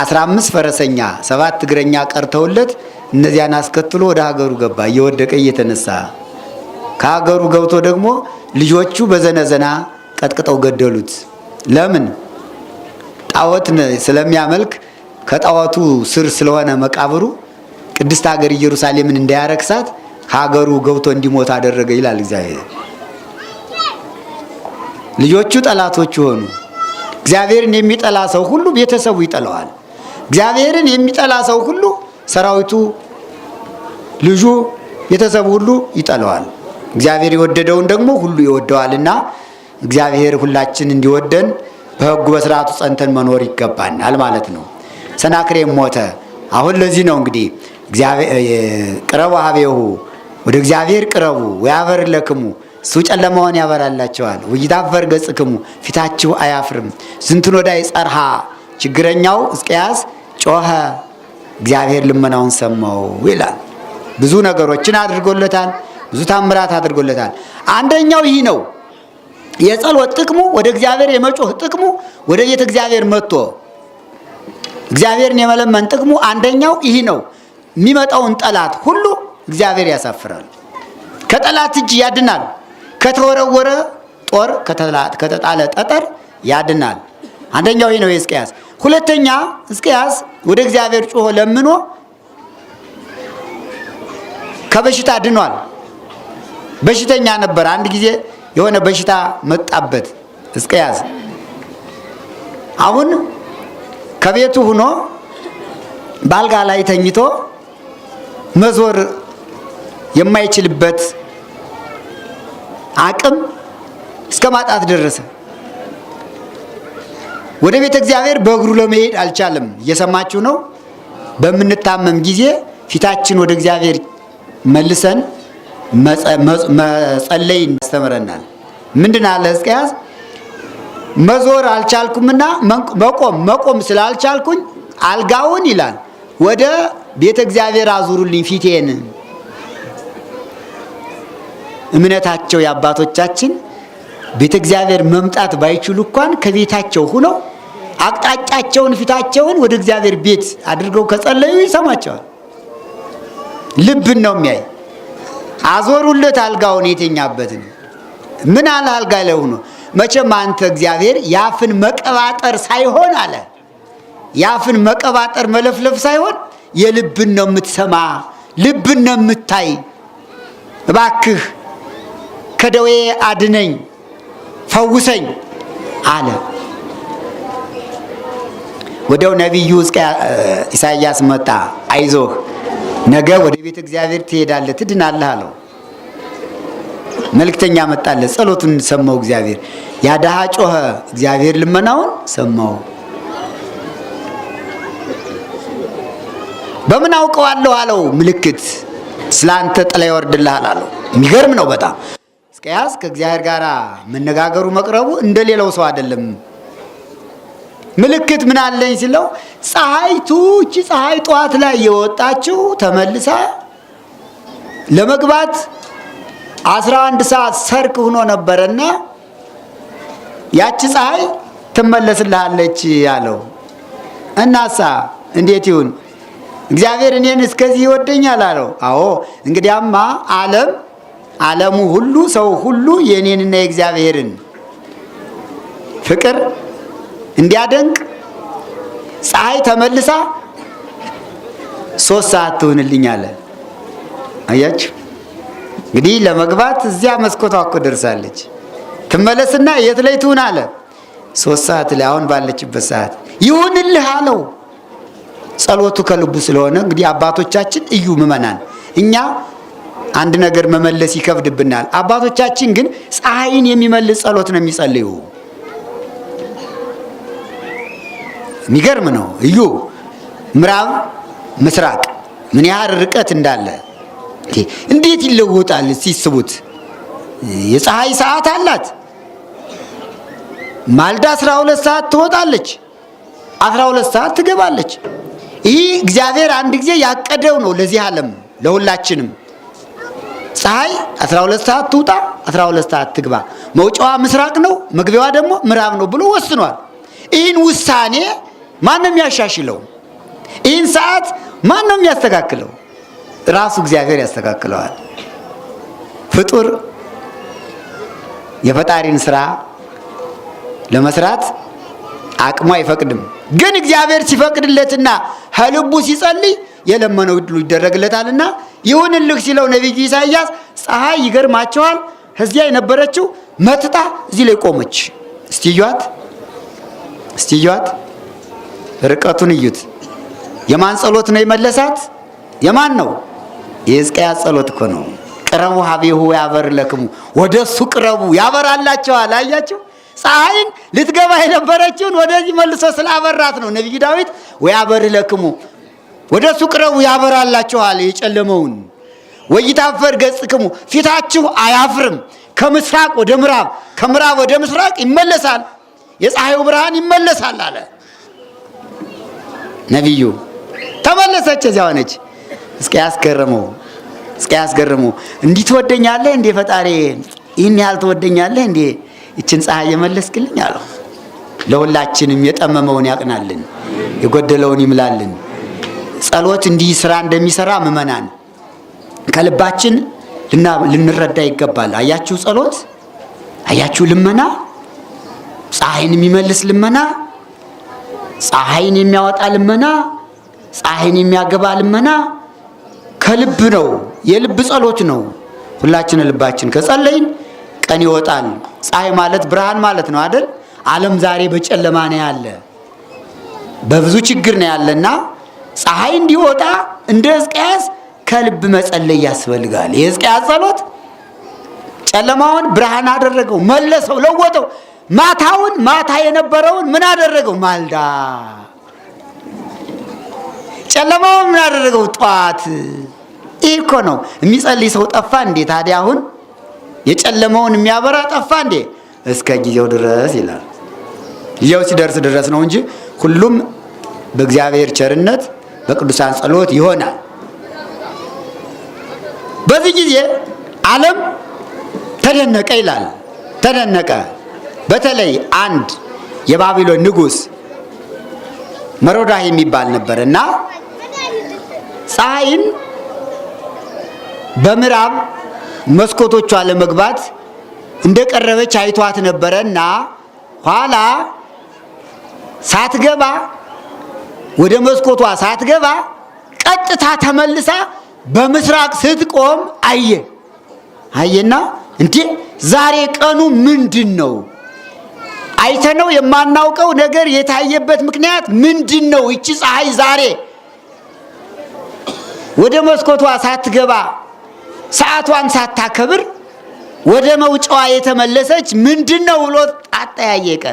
Speaker 1: 15 ፈረሰኛ 7 እግረኛ ቀርተውለት እነዚያን አስከትሎ ወደ ሀገሩ ገባ፣ እየወደቀ እየተነሳ። ከሀገሩ ገብቶ ደግሞ ልጆቹ በዘነዘና ቀጥቅጠው ገደሉት። ለምን? ጣዖት ስለሚያመልክ ከጣዖቱ ስር ስለሆነ መቃብሩ ቅድስት ሀገር ኢየሩሳሌምን እንዳያረክሳት ከሀገሩ ገብቶ እንዲሞት አደረገ ይላል እግዚአብሔር። ልጆቹ ጠላቶቹ ሆኑ። እግዚአብሔርን የሚጠላ ሰው ሁሉ ቤተሰቡ ይጠላዋል። እግዚአብሔርን የሚጠላ ሰው ሁሉ ሰራዊቱ፣ ልጁ፣ ቤተሰቡ ሁሉ ይጠላዋል። እግዚአብሔር የወደደውን ደግሞ ሁሉ ይወደዋልና እግዚአብሔር ሁላችን እንዲወደን በሕጉ በስርዓቱ ጸንተን መኖር ይገባናል ማለት ነው። ሰናክሬም ሞተ። አሁን ለዚህ ነው እንግዲህ ቅረቡ ኀቤሁ፣ ወደ እግዚአብሔር ቅረቡ፣ ወያበር ለክሙ፣ እሱ ጨለማውን ያበራላቸዋል። ወይታፈር ገጽክሙ፣ ፊታችሁ አያፍርም። ዝንቱን ወዳይ ጸርሃ፣ ችግረኛው ሕዝቅያስ ጮኸ፣ እግዚአብሔር ልመናውን ሰማው ይላል። ብዙ ነገሮችን አድርጎለታል። ብዙ ታምራት አድርጎለታል። አንደኛው ይህ ነው የጸሎት ጥቅሙ፣ ወደ እግዚአብሔር የመጮህ ጥቅሙ፣ ወደ ቤተ እግዚአብሔር መጥቶ እግዚአብሔርን የመለመን ጥቅሙ አንደኛው ይህ ነው። የሚመጣውን ጠላት ሁሉ እግዚአብሔር ያሳፍራል። ከጠላት እጅ ያድናል። ከተወረወረ ጦር፣ ከተጣለ ጠጠር ያድናል። አንደኛው ይህ ነው የሕዝቅያስ። ሁለተኛ ሕዝቅያስ ወደ እግዚአብሔር ጮሆ ለምኖ ከበሽታ ድኗል። በሽተኛ ነበር። አንድ ጊዜ የሆነ በሽታ መጣበት ሕዝቅያስ። አሁን ከቤቱ ሆኖ ባልጋ ላይ ተኝቶ መዞር የማይችልበት አቅም እስከ ማጣት ደረሰ። ወደ ቤተ እግዚአብሔር በእግሩ ለመሄድ አልቻለም። እየሰማችሁ ነው። በምንታመም ጊዜ ፊታችን ወደ እግዚአብሔር መልሰን መጸለይ ያስተምረናል። ምንድን አለ ሕዝቅያስ? መዞር አልቻልኩምና መቆም ስላልቻልኩኝ አልጋውን ይላል ወደ ቤተ እግዚአብሔር አዙሩልኝ ፊቴን። እምነታቸው የአባቶቻችን ቤተ እግዚአብሔር መምጣት ባይችሉ እንኳን ከቤታቸው ሆነው አቅጣጫቸውን ፊታቸውን ወደ እግዚአብሔር ቤት አድርገው ከጸለዩ ይሰማቸዋል። ልብን ነው የሚያይ። አዞሩለት አልጋውን የተኛበትን። ምን አለ አልጋ ላይ ሆኖ? መቼም አንተ እግዚአብሔር ያፍን መቀባጠር ሳይሆን አለ፣ ያፍን መቀባጠር መለፍለፍ ሳይሆን የልብን ነው የምትሰማ፣ ልብን ነው የምታይ። እባክህ ከደዌ አድነኝ፣ ፈውሰኝ አለ። ወዲያው ነቢዩ ኢሳይያስ መጣ። አይዞህ ነገ ወደ ቤተ እግዚአብሔር ትሄዳለህ፣ ትድናለህ አለው። መልእክተኛ መጣለት። ጸሎቱን ሰማው እግዚአብሔር። ያ ድሃ ጮኸ፣ እግዚአብሔር ልመናውን ሰማው። በምን አውቀዋለሁ አለው። ምልክት ስላንተ ጥላ ይወርድልሃል አለው። የሚገርም ነው በጣም። ሕዝቅያስ ከእግዚአብሔር ጋር መነጋገሩ መቅረቡ እንደሌላው ሰው አይደለም። ምልክት ምን አለኝ ሲለው ፀሐይቱ እቺ ፀሐይ ጠዋት ላይ የወጣችው ተመልሳ ለመግባት 11 ሰዓት ሰርክ ሆኖ ነበርና ያቺ ፀሐይ ትመለስልሃለች አለው። እናሳ እንዴት ይሁን? እግዚአብሔር እኔን እስከዚህ ይወደኛል አለው። አዎ እንግዲያማ ዓለሙ ሁሉ ሰው ሁሉ የኔንና የእግዚአብሔርን ፍቅር እንዲያደንቅ ፀሐይ ተመልሳ 3 ሰዓት ትሆንልኝ አለ። አያችሁ እንግዲህ ለመግባት እዚያ መስኮቷ እኮ ደርሳለች። ትመለስና የት ላይ ትሁን አለ? 3 ሰዓት ላይ አሁን ባለችበት ሰዓት ይሁንልህ አለው። ጸሎቱ ከልቡ ስለሆነ እንግዲህ አባቶቻችን እዩ ምእመናን፣ እኛ አንድ ነገር መመለስ ይከብድብናል። አባቶቻችን ግን ፀሐይን የሚመልስ ጸሎት ነው የሚጸልዩ። የሚገርም ነው። እዩ ምዕራብ ምስራቅ ምን ያህል ርቀት እንዳለ እንዴት ይለወጣል ሲስቡት። የፀሐይ ሰዓት አላት። ማልዳ 12 ሰዓት ትወጣለች፣ 12 ሰዓት ትገባለች። ይህ እግዚአብሔር አንድ ጊዜ ያቀደው ነው ለዚህ ዓለም ለሁላችንም። ፀሐይ 12 ሰዓት ትውጣ፣ 12 ሰዓት ትግባ። መውጫዋ ምስራቅ ነው፣ መግቢያዋ ደግሞ ምዕራብ ነው ብሎ ወስኗል። ይህን ውሳኔ ማን ነው የሚያሻሽለው? ይህን ሰዓት ማን ነው የሚያስተካክለው? ራሱ እግዚአብሔር ያስተካክለዋል። ፍጡር የፈጣሪን ስራ ለመስራት አቅሙ አይፈቅድም። ግን እግዚአብሔር ሲፈቅድለትና ከልቡ ሲጸልይ የለመነው ሁሉ ይደረግለታልና ይሁንልህ ሲለው ነቢዩ ኢሳይያስ ፀሐይ ይገርማቸዋል እዚያ የነበረችው መጥታ እዚህ ላይ ቆመች። እስቲ እዩት፣ ርቀቱን እዩት። የማን ጸሎት ነው የመለሳት? የማን ነው? የሕዝቅያስ ጸሎት እኮ ነው። ቅረቡ ሀቤሁ ያበር ለክሙ፣ ወደሱ ቅረቡ ያበራላቸዋል። አያችሁ፣ ፀሐይን ልትገባ የነበረችውን ወደዚህ መልሶ ስላበራት ነው ነቢዩ ዳዊት ወያበር ለክሙ፣ ወደሱ ቅረቡ ያበራላችኋል የጨለመውን። ወይታፈር ገጽክሙ፣ ፊታችሁ አያፍርም። ከምስራቅ ወደ ምዕራብ፣ ከምዕራብ ወደ ምስራቅ ይመለሳል፣ የፀሐዩ ብርሃን ይመለሳል አለ ነቢዩ። ተመለሰች፣ እዚያ ሆነች። እስኪ ያስገርመው እንዲህ ትወደኛለህ እንዴ ፈጣሪ? ይህን ያህል ትወደኛለህ እንዴ? ይችን ፀሐይ የመለስክልኝ አለው። ለሁላችንም የጠመመውን ያቅናልን፣ የጎደለውን ይምላልን። ጸሎት እንዲህ ስራ እንደሚሰራ ምእመናን ከልባችን ልንረዳ ይገባል። አያችሁ ጸሎት፣ አያችሁ ልመና፣ ፀሐይን የሚመልስ ልመና፣ ፀሐይን የሚያወጣ ልመና፣ ፀሐይን የሚያገባ ልመና ከልብ ነው። የልብ ጸሎት ነው። ሁላችን ልባችን ከጸለይን ቀን ይወጣል። ፀሐይ ማለት ብርሃን ማለት ነው አይደል? ዓለም ዛሬ በጨለማ ነው ያለ፣ በብዙ ችግር ነው ያለና ፀሐይ እንዲወጣ እንደ ሕዝቅያስ ከልብ መጸለይ ያስፈልጋል። የሕዝቅያስ ጸሎት ጨለማውን ብርሃን አደረገው፣ መለሰው፣ ለወጠው። ማታ የነበረውን ምን አደረገው? ማልዳ። ጨለማውን ምን አደረገው? ጧት። ይህ እኮ ነው። የሚጸልይ ሰው ጠፋ እንዴ ታዲያ? አሁን የጨለመውን የሚያበራ ጠፋ እንዴ? እስከ ጊዜው ድረስ ይላል። ጊዜው ሲደርስ ድረስ ነው እንጂ ሁሉም በእግዚአብሔር ቸርነት በቅዱሳን ጸሎት ይሆናል። በዚህ ጊዜ ዓለም ተደነቀ ይላል። ተደነቀ። በተለይ አንድ የባቢሎን ንጉሥ መሮዳህ የሚባል ነበር እና ፀሐይን በምዕራብ መስኮቶቿ ለመግባት እንደቀረበች አይቷት ነበረና ኋላ ሳትገባ ወደ መስኮቷ ሳትገባ ቀጥታ ተመልሳ በምስራቅ ስትቆም አየና እንዴ ዛሬ ቀኑ ምንድን ነው? አይተነው የማናውቀው ነገር የታየበት ምክንያት ምንድን ነው? እቺ ፀሐይ ዛሬ ወደ መስኮቷ ሳትገባ ሰዓቷን ሳታከብር ወደ መውጫዋ የተመለሰች ምንድን ነው ብሎ አጠያየቀ።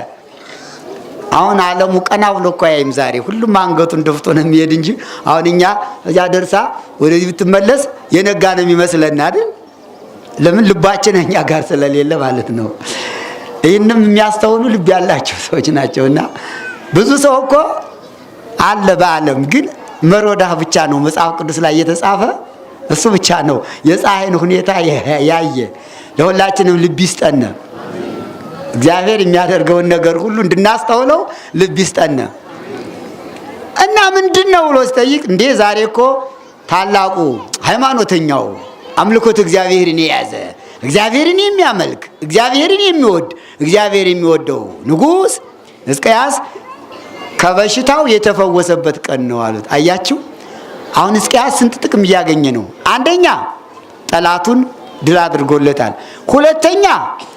Speaker 1: አሁን ዓለሙ ቀና ብሎ እኮ አያይም። ዛሬ ሁሉም አንገቱን ደፍቶ ነው የሚሄድ እንጂ አሁን እኛ እዚያ ደርሳ ወደዚህ ብትመለስ የነጋ ነው የሚመስለን አይደል? ለምን? ልባችን እኛ ጋር ስለሌለ ማለት ነው። ይህንም የሚያስተውሉ ልብ ያላቸው ሰዎች ናቸውና ብዙ ሰው እኮ አለ በዓለም ግን መሮዳህ ብቻ ነው መጽሐፍ ቅዱስ ላይ የተጻፈ እሱ ብቻ ነው የፀሐይን ሁኔታ ያየ። ለሁላችንም ልብ ይስጠን። እግዚአብሔር የሚያደርገውን ነገር ሁሉ እንድናስተውለው ልብ ይስጠን። እና ምንድነው ብሎ ሲጠይቅ እንዴ ዛሬ እኮ ታላቁ ሃይማኖተኛው አምልኮት እግዚአብሔርን የያዘ እግዚአብሔርን የሚያመልክ እግዚአብሔርን የሚወድ እግዚአብሔር የሚወደው ንጉሥ ሕዝቅያስ ከበሽታው የተፈወሰበት ቀን ነው አሉት። አያችሁ አሁን ሕዝቅያስ ስንት ጥቅም እያገኘ ነው? አንደኛ ጠላቱን ድል አድርጎለታል። ሁለተኛ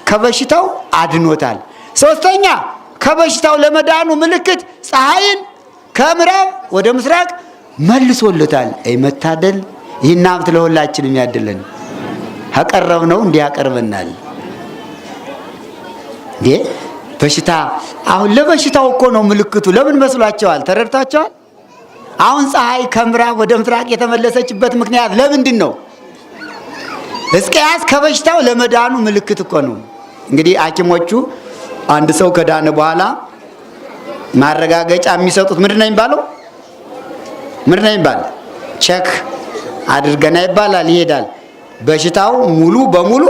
Speaker 1: ከበሽታው አድኖታል። ሶስተኛ ከበሽታው ለመዳኑ ምልክት ፀሐይን ከምዕራብ ወደ ምስራቅ መልሶለታል። አይ መታደል! ይህን ሀብት ለሁላችንም ያድለን። አቀረብነው እንዲህ ያቀርበናል። በሽታ አሁን ለበሽታው እኮ ነው ምልክቱ። ለምን መስሏቸዋል? ተረድታቸዋል? አሁን ፀሐይ ከምዕራብ ወደ ምስራቅ የተመለሰችበት ምክንያት ለምንድን ነው? ሕዝቅያስ ከበሽታው ለመዳኑ ምልክት እኮ ነው። እንግዲህ ሐኪሞቹ አንድ ሰው ከዳነ በኋላ ማረጋገጫ የሚሰጡት ምንድን ነው የሚባለው? ምንድን ነው የሚባል? ቼክ አድርገና ይባላል። ይሄዳል። በሽታው ሙሉ በሙሉ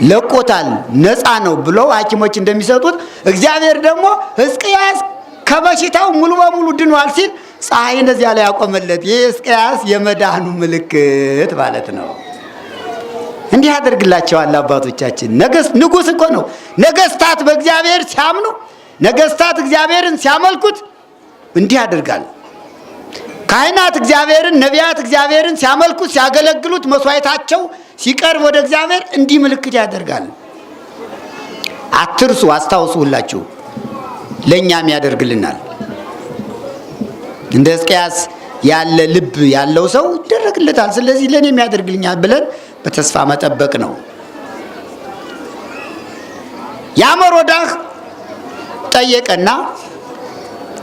Speaker 1: ለቆታል፣ ነፃ ነው ብለው ሐኪሞች እንደሚሰጡት እግዚአብሔር ደግሞ ሕዝቅያስ ከበሽታው ሙሉ በሙሉ ድኗል ሲል ፀሐይ እንደዚያ ላይ ያቆመለት። ይህ ሕዝቅያስ የመዳኑ ምልክት ማለት ነው። እንዲህ ያደርግላቸዋል አባቶቻችን። ንጉሥ እኮ ነው። ነገስታት በእግዚአብሔር ሲያምኑ፣ ነገስታት እግዚአብሔርን ሲያመልኩት እንዲህ ያደርጋል። ካህናት እግዚአብሔርን፣ ነቢያት እግዚአብሔርን ሲያመልኩት፣ ሲያገለግሉት፣ መስዋዕታቸው ሲቀርብ ወደ እግዚአብሔር እንዲህ ምልክት ያደርጋል። አትርሱ፣ አስታውሱ። ሁላችሁ ለእኛም ያደርግልናል። እንደ ሕዝቅያስ ያለ ልብ ያለው ሰው ይደረግለታል። ስለዚህ ለእኔም ያደርግልኛል ብለን በተስፋ መጠበቅ ነው። ያመሮዳህ ጠየቀና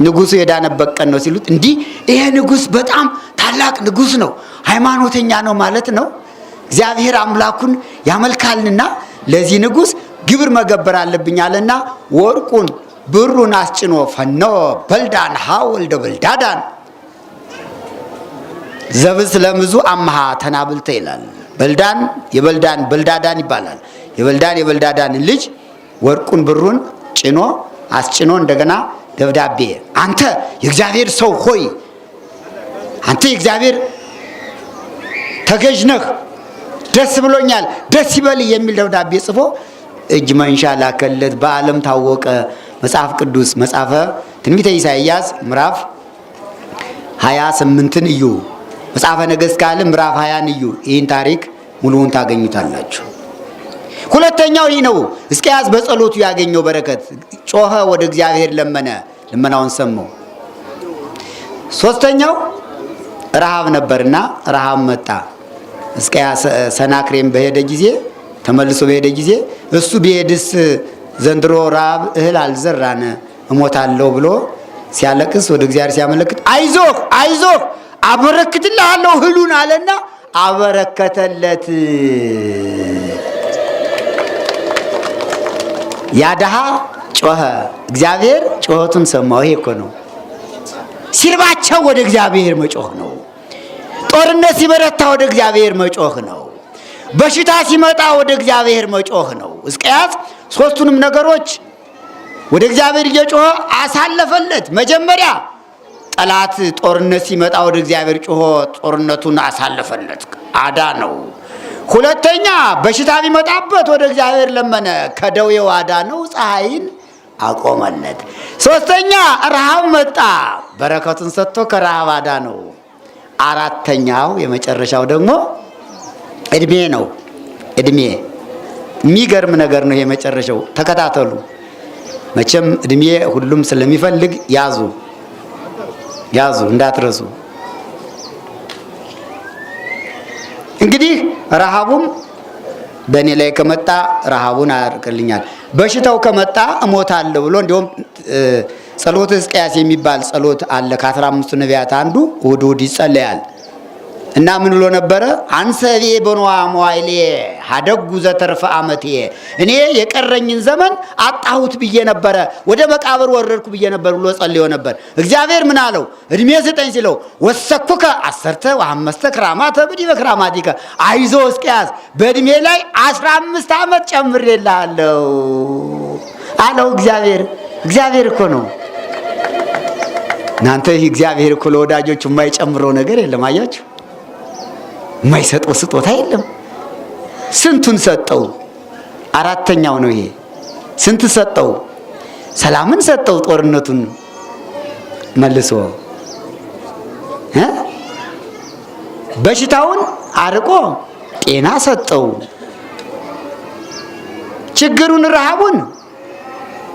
Speaker 1: ንጉሱ የዳነበት ቀን ነው ሲሉት፣ እንዲህ ይሄ ንጉስ በጣም ታላቅ ንጉስ ነው፣ ሃይማኖተኛ ነው ማለት ነው። እግዚአብሔር አምላኩን ያመልካልና ለዚህ ንጉስ ግብር መገበር አለብኝ አለና ወርቁን ብሩን አስጭኖ ፈኖ በልዳን ሀወልደ በልዳዳን ዘብስ ለምዙ አምሃ ተናብልተ ይላል። በልዳን የበልዳን በልዳዳን ይባላል። የበልዳዳን ልጅ ወርቁን ብሩን ጭኖ አስጭኖ እንደገና ደብዳቤ አንተ የእግዚአብሔር ሰው ሆይ አንተ የእግዚአብሔር ተገዥ ነህ፣ ደስ ብሎኛል፣ ደስ ይበል የሚል ደብዳቤ ጽፎ እጅ መንሻ ላከለት። በዓለም ታወቀ። መጽሐፍ ቅዱስ መጽሐፈ ትንቢተ ኢሳይያስ ምዕራፍ 28ን እዩ። መጽሐፈ ነገሥት ካልዕ ምዕራፍ 20ን እዩ። ይህን ታሪክ ሙሉውን ታገኙታላችሁ። ሁለተኛው ይህ ነው። ሕዝቅያስ በጸሎቱ ያገኘው በረከት። ጮኸ፣ ወደ እግዚአብሔር ለመነ፣ ልመናውን ሰማው። ሶስተኛው ረሃብ ነበርና ረሃብ መጣ። ሕዝቅያስ ሰናክሬም በሄደ ጊዜ ተመልሶ በሄደ ጊዜ እሱ ቢሄድስ ዘንድሮ ረሃብ እህል አልዘራነ እሞታለሁ ብሎ ሲያለቅስ ወደ እግዚአብሔር ሲያመለክት አይዞህ አይዞህ አበረክትልሃለሁ እህሉን አለና አበረከተለት። ያ ድሃ ጮኸ፣ እግዚአብሔር ጮኸቱን ሰማው። ይሄ እኮ ነው ሲርባቸው ወደ እግዚአብሔር መጮህ ነው። ጦርነት ሲበረታ ወደ እግዚአብሔር መጮህ ነው። በሽታ ሲመጣ ወደ እግዚአብሔር መጮህ ነው። ሕዝቅያስ ሶስቱንም ነገሮች ወደ እግዚአብሔር እየጮኸ አሳለፈለት። መጀመሪያ ጠላት ጦርነት ሲመጣ ወደ እግዚአብሔር ጮሆ ጦርነቱን አሳለፈለት፣ አዳነው። ሁለተኛ በሽታ ቢመጣበት ወደ እግዚአብሔር ለመነ፣ ከደዌው አዳነው፣ ፀሐይን አቆመለት። ሶስተኛ ረሃብ መጣ፣ በረከቱን ሰጥቶ ከረሃብ አዳነው። አራተኛው የመጨረሻው ደግሞ እድሜ ነው። እድሜ የሚገርም ነገር ነው። የመጨረሻው ተከታተሉ። መቼም እድሜ ሁሉም ስለሚፈልግ ያዙ እንዳትረሱ። እንግዲህ ረሃቡም በእኔ ላይ ከመጣ ረሃቡን አያርቅልኛል፣ በሽታው ከመጣ እሞታለሁ ብሎ እንዲሁም ጸሎተ ሕዝቅያስ የሚባል ጸሎት አለ። ከ15ቱ ነቢያት አንዱ እሑድ እሑድ ይጸለያል እና ምን ብሎ ነበረ? አንሰቤ በኖዋ መዋይሌ ሀደጉ ዘተርፈ ዓመቴ፣ እኔ የቀረኝን ዘመን አጣሁት ብዬ ነበረ፣ ወደ መቃብር ወረድኩ ብዬ ነበር ብሎ ጸልዮ ነበር። እግዚአብሔር ምን አለው? እድሜ ስጠኝ ሲለው ወሰኩከ 15 ክራማተ በዲበ ክራማቲከ፣ አይዞ ሕዝቅያስ በእድሜ ላይ 15 ዓመት ጨምሬልሃለሁ አለው እግዚአብሔር። እግዚአብሔር እኮ ነው እናንተ። ይህ እግዚአብሔር እኮ ለወዳጆቹ የማይጨምረው ነገር የለም። አያችሁ፣ የማይሰጠው ስጦታ የለም። ስንቱን ሰጠው። አራተኛው ነው ይሄ። ስንት ሰጠው? ሰላምን ሰጠው ጦርነቱን መልሶ በሽታውን አርቆ ጤና ሰጠው። ችግሩን ረሃቡን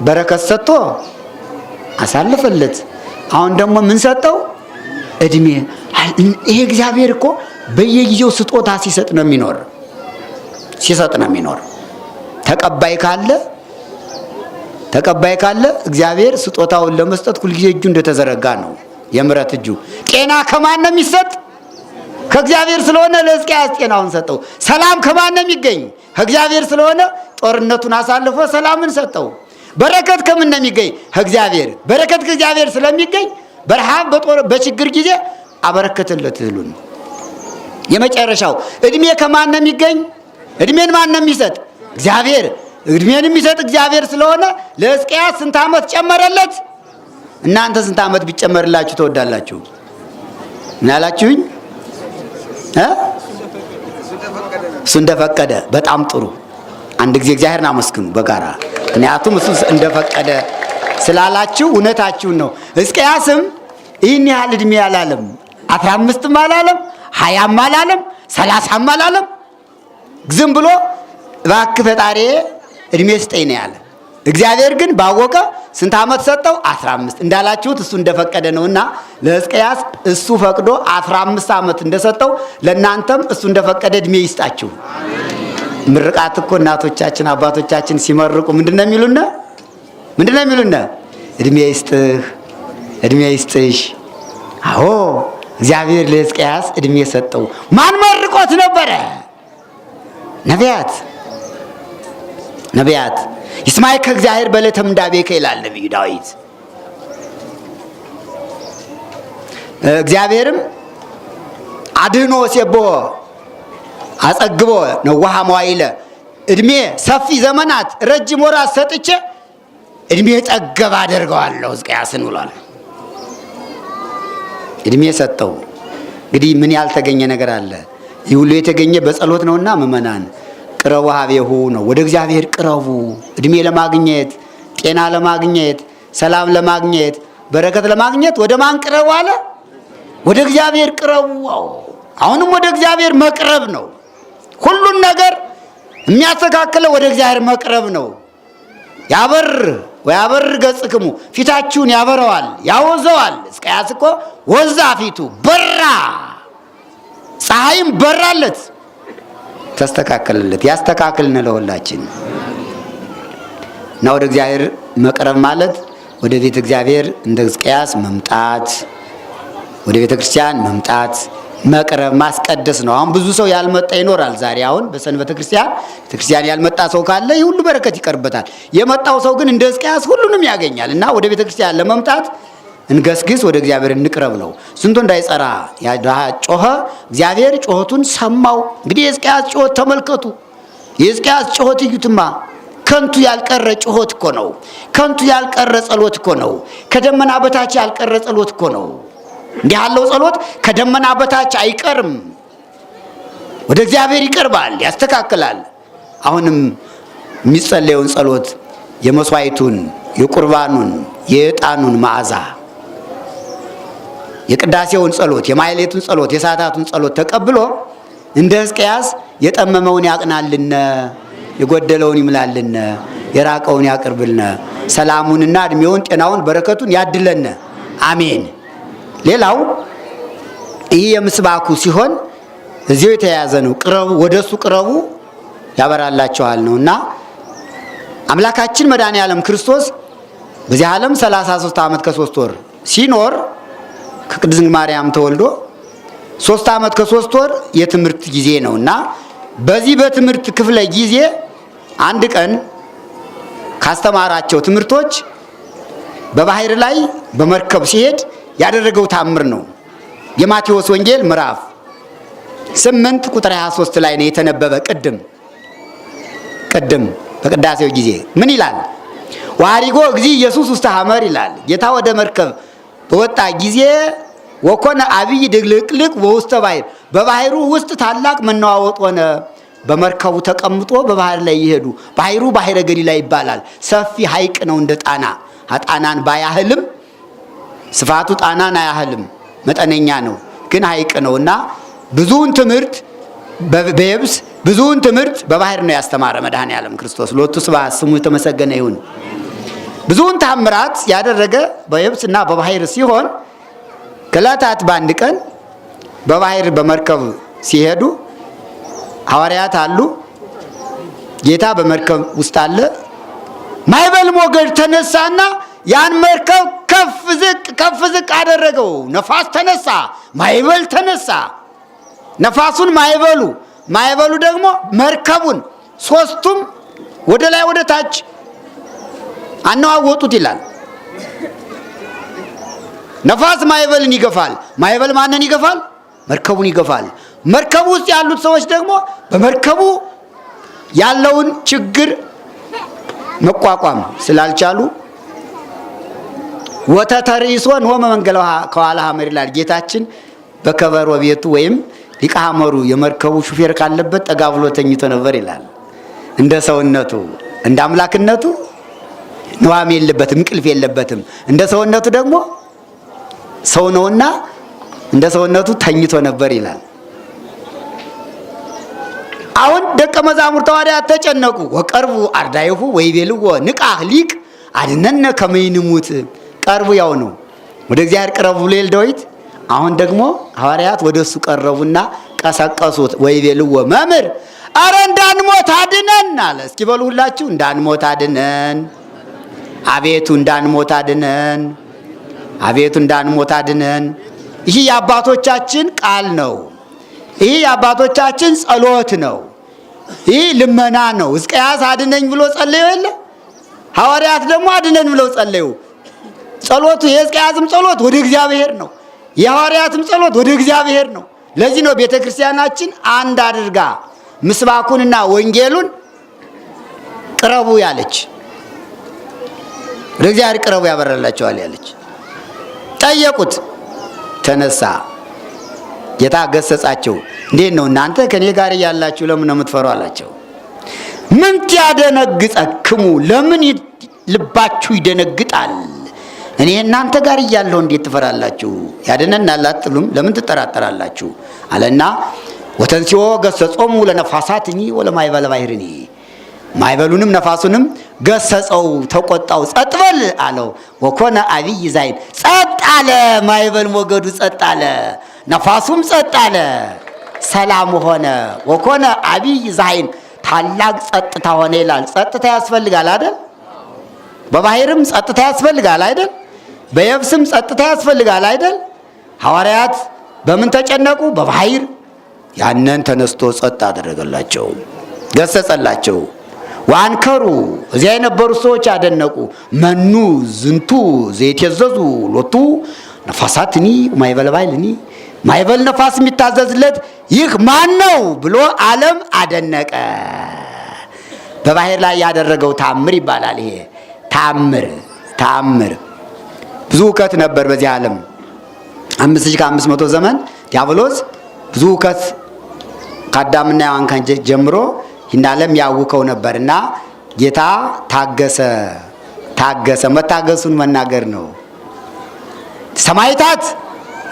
Speaker 1: በረከት ሰጥቶ አሳልፈለት። አሁን ደግሞ ምን ሰጠው? እድሜ። ይሄ እግዚአብሔር እኮ በየጊዜው ስጦታ ሲሰጥ ነው የሚኖር። ተቀባይ ካለ እግዚአብሔር ስጦታውን ለመስጠት ሁልጊዜ እጁ እንደተዘረጋ ነው፣ የምሕረት እጁ። ጤና ከማን ነው የሚሰጥ? ከእግዚአብሔር ስለሆነ ለሕዝቅያስ ጤናውን ሰጠው። ሰላም ከማን ነው የሚገኝ? ከእግዚአብሔር ስለሆነ ጦርነቱን አሳልፎ ሰላምን ሰጠው። በረከት ከምን ነው የሚገኝ? ከእግዚአብሔር። በረከት ከእግዚአብሔር ስለሚገኝ በረሃብ በችግር ጊዜ አበረከተለት እህሉን። የመጨረሻው እድሜ ከማን ነው የሚገኝ? እድሜን ማን ነው የሚሰጥ? እግዚአብሔር። እድሜን የሚሰጥ እግዚአብሔር ስለሆነ ለሕዝቅያስ ስንት ዓመት ጨመረለት? እናንተ ስንት ዓመት ቢጨመርላችሁ ተወዳላችሁ? ምን አላችሁኝ? እሱ እንደፈቀደ። በጣም ጥሩ። አንድ ጊዜ እግዚአብሔርን አመስግኑ በጋራ። ምክንያቱም እሱ እንደፈቀደ ስላላችሁ እውነታችሁን ነው። ሕዝቅያስም ይህን ያህል እድሜ አላለም፣ 15ም አላለም፣ 20ም አላለም፣ 30ም አላለም። ዝም ብሎ እባክህ ፈጣሪዬ እድሜ ስጠኝ ነው ያለ። እግዚአብሔር ግን ባወቀ ስንት ዓመት ሰጠው? 15። እንዳላችሁት እሱ እንደፈቀደ ነውና ለሕዝቅያስ እሱ ፈቅዶ 15 ዓመት እንደሰጠው ለእናንተም እሱ እንደፈቀደ እድሜ ይስጣችሁ። ምርቃት እኮ እናቶቻችን አባቶቻችን ሲመርቁ ምንድነው የሚሉና? እድሜ ይስጥህ፣ እድሜ ይስጥሽ። አዎ እግዚአብሔር ለሕዝቅያስ እድሜ ሰጠው። ማን መርቆት ነበረ? ነቢያት። ይስማዕከ እግዚአብሔር በዕለተ ምንዳቤከ ይላል ነቢዩ ዳዊት። እግዚአብሔርም አድህኖ ወሴቦ አጸግቦ ነዋሃ መዋዕለ፣ እድሜ ሰፊ ዘመናት ረጅም ወራት ሰጥቼ እድሜ ጠገብ አደርገዋለሁ ሕዝቅያስን ብሏል። እድሜ ሰጠው። እንግዲህ ምን ያልተገኘ ነገር አለ? ይህ ሁሉ የተገኘ በጸሎት ነውና ምእመናን ቅረቡ ሀቤሁ ነው። ወደ እግዚአብሔር ቅረቡ። እድሜ ለማግኘት፣ ጤና ለማግኘት፣ ሰላም ለማግኘት፣ በረከት ለማግኘት ወደ ማን ቅረቡ አለ? ወደ እግዚአብሔር ቅረቡ። አሁንም ወደ እግዚአብሔር መቅረብ ነው። ሁሉን ነገር የሚያስተካክለው ወደ እግዚአብሔር መቅረብ ነው። ያበር ገጽክሙ፣ ፊታችሁን ያበረዋል፣ ያወዘዋል። ሕዝቅያስ እኮ ወዛ፣ ፊቱ በራ፣ ፀሐይም በራለት፣ ተስተካከለለት። ያስተካክልን ለሁላችን እና ወደ እግዚአብሔር መቅረብ ማለት ወደ ቤተ እግዚአብሔር እንደ ሕዝቅያስ መምጣት፣ ወደ ቤተ ክርስቲያን መምጣት፣ መቅረብ፣ ማስቀደስ ነው። አሁን ብዙ ሰው ያልመጣ ይኖራል። ዛሬ አሁን በሰንበተ ክርስቲያን ቤተክርስቲያን ያልመጣ ሰው ካለ ይህ ሁሉ በረከት ይቀርበታል። የመጣው ሰው ግን እንደ ሕዝቅያስ ሁሉንም ያገኛል። እና ወደ ቤተክርስቲያን ለመምጣት እንገስግስ፣ ወደ እግዚአብሔር እንቅረብ ነው። ስንቱ እንዳይጸራ ጮኸ፣ እግዚአብሔር ጮኸቱን ሰማው። እንግዲህ የሕዝቅያስ ጮኸት ተመልከቱ። የሕዝቅያስ ጮኸት እዩትማ። ከንቱ ያልቀረ ጮኸት እኮ ነው። ከንቱ ያልቀረ ጸሎት እኮ ነው። ከደመና በታች ያልቀረ ጸሎት እኮ ነው። እንዲህ ያለው ጸሎት ከደመና በታች አይቀርም። ወደ እግዚአብሔር ይቀርባል፣ ያስተካክላል። አሁንም የሚጸለየውን ጸሎት የመስዋዕቱን፣ የቁርባኑን፣ የዕጣኑን መዓዛ፣ የቅዳሴውን ጸሎት፣ የማሕሌቱን ጸሎት፣ የሰዓታቱን ጸሎት ተቀብሎ እንደ ሕዝቅያስ የጠመመውን ያቅናልነ፣ የጎደለውን ይምላልነ፣ የራቀውን ያቅርብልነ፣ ሰላሙንና እድሜውን ጤናውን በረከቱን ያድለነ። አሜን። ሌላው ይህ የምስባኩ ሲሆን እዚሁ የተያያዘ ነው። ቅረቡ፣ ወደሱ ቅረቡ ያበራላችኋል ነውና አምላካችን መድኃኔዓለም ክርስቶስ በዚህ ዓለም 33 ዓመት ከ3 ወር ሲኖር ከቅድስት ማርያም ተወልዶ 3 ዓመት ከ3 ወር የትምህርት ጊዜ ነውና በዚህ በትምህርት ክፍለ ጊዜ አንድ ቀን ካስተማራቸው ትምህርቶች በባህር ላይ በመርከብ ሲሄድ ያደረገው ታምር ነው። የማቴዎስ ወንጌል ምዕራፍ 8 ቁጥር 23 ላይ ነው የተነበበ። ቅድም በቅዳሴው ጊዜ ምን ይላል? ዋሪጎ እግዚ ኢየሱስ ውስተ ሐመር ይላል። ጌታ ወደ መርከብ በወጣ ጊዜ ወኮነ አብይ ድልቅልቅ በውስተ ባሕር፣ በባህሩ ውስጥ ታላቅ መነዋወጥ ሆነ። በመርከቡ ተቀምጦ በባህር ላይ ይሄዱ። ባህሩ ባሕረ ገሊላ ይባላል። ሰፊ ሐይቅ ነው እንደ ጣና። ጣናን ባያህልም ስፋቱ ጣናን አያህልም፣ መጠነኛ ነው፣ ግን ሐይቅ ነውና ብዙውን ትምህርት በየብስ ብዙውን ትምህርት በባህር ነው ያስተማረ መድኃኔዓለም ክርስቶስ ሎቱ ስብሐት ስሙ የተመሰገነ ይሁን። ብዙውን ታምራት ያደረገ በየብስና በባህር ሲሆን ከዕለታት በአንድ ቀን በባህር በመርከብ ሲሄዱ ሐዋርያት አሉ። ጌታ በመርከብ ውስጥ አለ። ማዕበል ሞገድ ተነሳና ያን መርከብ ከፍ ዝቅ አደረገው። ነፋስ ተነሳ፣ ማዕበል ተነሳ። ነፋሱን ማዕበሉ ደግሞ መርከቡን ሶስቱም ወደ ላይ ወደ ታች አነዋወጡት ይላል። ነፋስ ማዕበልን ይገፋል። ማዕበል ማንን ይገፋል? መርከቡን ይገፋል። መርከቡ ውስጥ ያሉት ሰዎች ደግሞ በመርከቡ ያለውን ችግር መቋቋም ስላልቻሉ ወተተሪሶን ሆመ መንገለ ከኋላ ሐመር ይላል ጌታችን። በከበሮ ቤቱ ወይም ሊቀ ሐመሩ የመርከቡ ሹፌር ካለበት ጠጋ ብሎ ተኝቶ ነበር ይላል። እንደ ሰውነቱ እንደ አምላክነቱ ንዋም የለበትም፣ እንቅልፍ የለበትም። እንደ ሰውነቱ ደግሞ ሰው ነውና እንደ ሰውነቱ ተኝቶ ነበር ይላል። አሁን ደቀ መዛሙርት ሐዋርያት ተጨነቁ። ወቀርቡ አርዳይሁ ወይቤልዎ ንቃህ ሊቅ አድነነ ከመ ይንሙት። ቀርቡ ያው ነው፣ ወደ እግዚአብሔር ቅረቡ ብሎ ዳዊት። አሁን ደግሞ ሐዋርያት ወደሱ ቀረቡና ቀሰቀሱት። ወይቤልዎ መምህር አረ እንዳንሞት አድነን አለ። እስኪ በሉ ሁላችሁ እንዳንሞት አድነን፣ አቤቱ እንዳንሞት አድነን፣ አቤቱ እንዳንሞት አድነን። ይህ የአባቶቻችን ቃል ነው። ይህ የአባቶቻችን ጸሎት ነው። ይህ ልመና ነው። ሕዝቅያስ አድነኝ ብሎ ጸለዩ የለ? ሐዋርያት ደግሞ አድነን ብለው ጸለዩ። ጸሎቱ የሕዝቅያስም ጸሎት ወደ እግዚአብሔር ነው፣ የሐዋርያትም ጸሎት ወደ እግዚአብሔር ነው። ለዚህ ነው ቤተ ክርስቲያናችን አንድ አድርጋ ምስባኩንና ወንጌሉን ቅረቡ ያለች፣ ወደ እግዚአብሔር ቅረቡ ያበራላቸዋል ያለች። ጠየቁት፣ ተነሳ። ጌታ ገሰጻቸው። እንዴት ነው እናንተ ከኔ ጋር ያላችሁ ለምን ነው የምትፈሩ አላቸው። ምን ያደነግጠክሙ፣ ለምን ልባችሁ ይደነግጣል? እኔ እናንተ ጋር እያለሁ እንዴት ትፈራላችሁ? ያድነናል አትሉም? ለምን ትጠራጠራላችሁ? አለና ወተንሲኦ ገሰጾሙ ለነፋሳትኒ ወለማዕበለ ባሕርኒ፣ ማዕበሉንም ነፋሱንም ገሰጸው፣ ተቆጣው፣ ጸጥ በል አለው። ወኮነ አብይ ዛይን፣ ጸጥ አለ። ማዕበል ሞገዱ ጸጥ አለ፣ ነፋሱም ጸጥ አለ፣ ሰላም ሆነ። ወኮነ አብይ ዛይን፣ ታላቅ ጸጥታ ሆነ ይላል። ጸጥታ ያስፈልጋል አይደል? በባህርም ጸጥታ ያስፈልጋል አይደል? በየብስም ጸጥታ ያስፈልጋል አይደል? ሐዋርያት በምን ተጨነቁ? በባህር። ያንን ተነስቶ ጸጥ አደረገላቸው፣ ገሰጸላቸው። ዋንከሩ፣ እዚያ የነበሩ ሰዎች አደነቁ። መኑ ዝንቱ ዘይትየዘዙ ሎቱ ነፋሳትኒ ማዕበለ ባሕርኒ፣ ማዕበል ነፋስ የሚታዘዝለት ይህ ማን ነው ብሎ ዓለም አደነቀ። በባህር ላይ ያደረገው ታምር ይባላል። ይሄ ታምር ብዙ እውቀት ነበር በዚህ ዓለም 5500 ዘመን ዲያብሎስ ብዙ እውቀት ከአዳምና ሔዋን ጀምሮ ይህን ዓለም ያውከው ነበርና ጌታ ታገሰ። መታገሱን መናገር ነው። ሰማዕታት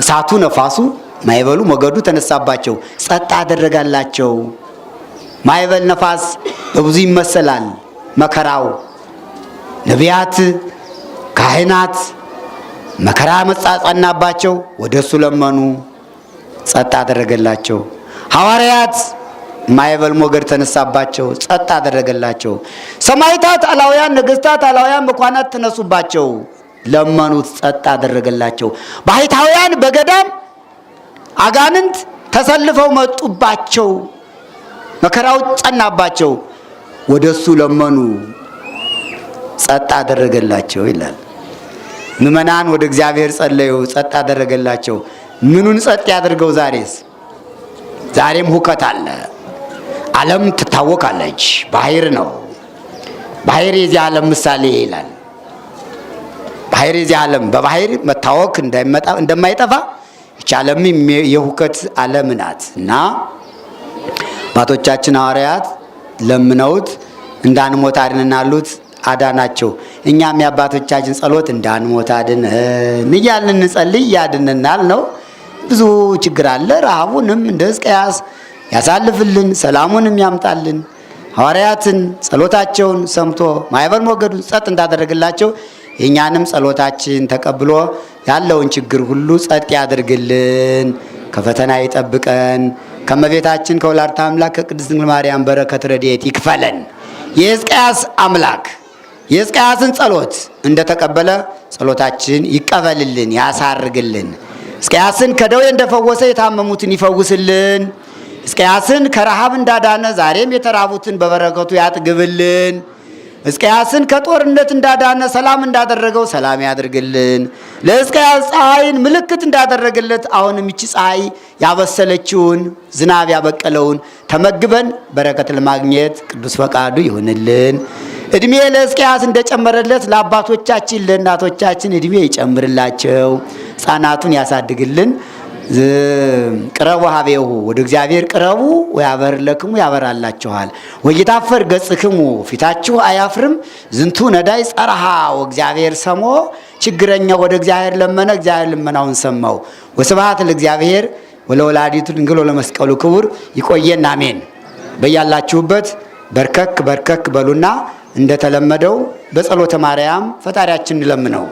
Speaker 1: እሳቱ ነፋሱ ማዕበሉ ሞገዱ ተነሳባቸው፣ ጸጥ አደረጋላቸው። ማዕበል ነፋስ በብዙ ይመሰላል መከራው። ነቢያት ካህናት መከራ መጻጸናባቸው፣ ወደሱ ለመኑ፣ ጸጥ አደረገላቸው። ሐዋርያት ማዕበል ሞገድ ተነሳባቸው፣ ጸጥ አደረገላቸው። ሰማዕታት አላውያን፣ ነገሥታት አላውያን፣ መኳንንት ተነሱባቸው፣ ለመኑት፣ ጸጥ አደረገላቸው። ባሕታውያን በገዳም አጋንንት ተሰልፈው መጡባቸው፣ መከራው ጸናባቸው፣ ወደሱ ለመኑ፣ ጸጥ አደረገላቸው ይላል። ምእመናን ወደ እግዚአብሔር ጸለዩ፣ ጸጥ አደረገላቸው። ምኑን ጸጥ ያደርገው? ዛሬም ሁከት አለ። ዓለም ትታወቃለች። ባሕር ነው። ባሕር የዚህ ዓለም ምሳሌ ይላል። ባሕር የዚህ ዓለም በባሕር መታወክ እንደማይጠፋ ይህች ዓለም የሁከት ዓለም ናት እና አባቶቻችን ሐዋርያት ለምነውት እንዳንሞት አድነን አሉት። አዳናቸው። እኛም የአባቶቻችን ጸሎት እንዳንሞት አድነን እያልን እንጸልይ ያድነናል ነው። ብዙ ችግር አለ። ረሃቡንም እንደ ሕዝቅያስ ያሳልፍልን፣ ሰላሙንም ያምጣልን። ሐዋርያትን ጸሎታቸውን ሰምቶ ማዕበል ሞገዱን ጸጥ እንዳደረግላቸው የእኛንም ጸሎታችን ተቀብሎ ያለውን ችግር ሁሉ ጸጥ ያድርግልን፣ ከፈተና ይጠብቀን። ከእመቤታችን ከወላዲተ አምላክ ከቅድስት ድንግል ማርያም በረከት ረድኤት ይክፈለን። የሕዝቅያስ አምላክ የሕዝቅያስን ጸሎት እንደተቀበለ ጸሎታችን ይቀበልልን፣ ያሳርግልን። ሕዝቅያስን ከደዌ እንደፈወሰ የታመሙትን ይፈውስልን። ሕዝቅያስን ከረሃብ እንዳዳነ ዛሬም የተራቡትን በበረከቱ ያጥግብልን። ሕዝቅያስን ከጦርነት እንዳዳነ ሰላም እንዳደረገው ሰላም ያድርግልን። ለሕዝቅያስ ፀሐይን ምልክት እንዳደረገለት አሁንም ይቺ ፀሐይ ያበሰለችውን ዝናብ ያበቀለውን ተመግበን በረከት ለማግኘት ቅዱስ ፈቃዱ ይሁንልን። እድሜ ለሕዝቅያስ እንደጨመረለት ለአባቶቻችን ለእናቶቻችን እድሜ ይጨምርላቸው፣ ሕፃናቱን ያሳድግልን። ቅረቡ ሀቤሁ ወደ እግዚአብሔር ቅረቡ ወያበርለክሙ ያበራላችኋል። ወይታፈር ገጽክሙ ፊታችሁ አያፍርም። ዝንቱ ነዳይ ጸረሃ ወእግዚአብሔር ሰሞ ችግረኛ ወደ እግዚአብሔር ለመነ፣ እግዚአብሔር ልመናውን ሰማው። ወስብሐት ለእግዚአብሔር ወለወላዲቱ ድንግል ወለመስቀሉ ክቡር። ይቆየን። አሜን። በያላችሁበት በርከክ በርከክ በሉና እንደተለመደው በጸሎተ ማርያም ፈጣሪያችን እንለምነው።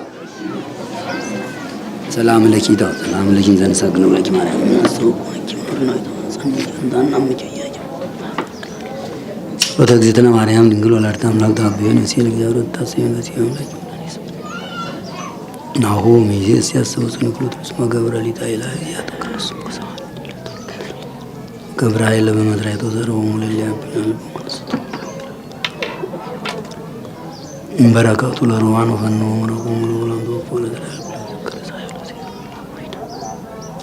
Speaker 1: ሰላም ለኪ ዳው ሰላም ለኪ ዘንሰግነው ለኪ ማርያም ናስተው ወኪ ጸንታና መጨያጅ ወተግዝተነ ማርያም ድንግል ወላዲተ አምላክ ታቢዮን ሲል እግዚአብሔር ታሰየን ሲሆን ለኪ ናሁ ሚዜስ ያሰው ጽንኩት ስመ ገብርኤል ታይላይ ያተከለሱ ገብርኤል በመድራይቶ ዘረው ሙለሊያ ብናል በማስተ በረከቱ ለሩዋን ወፈኖ ወረቁም ለወላንዶ ወለደራ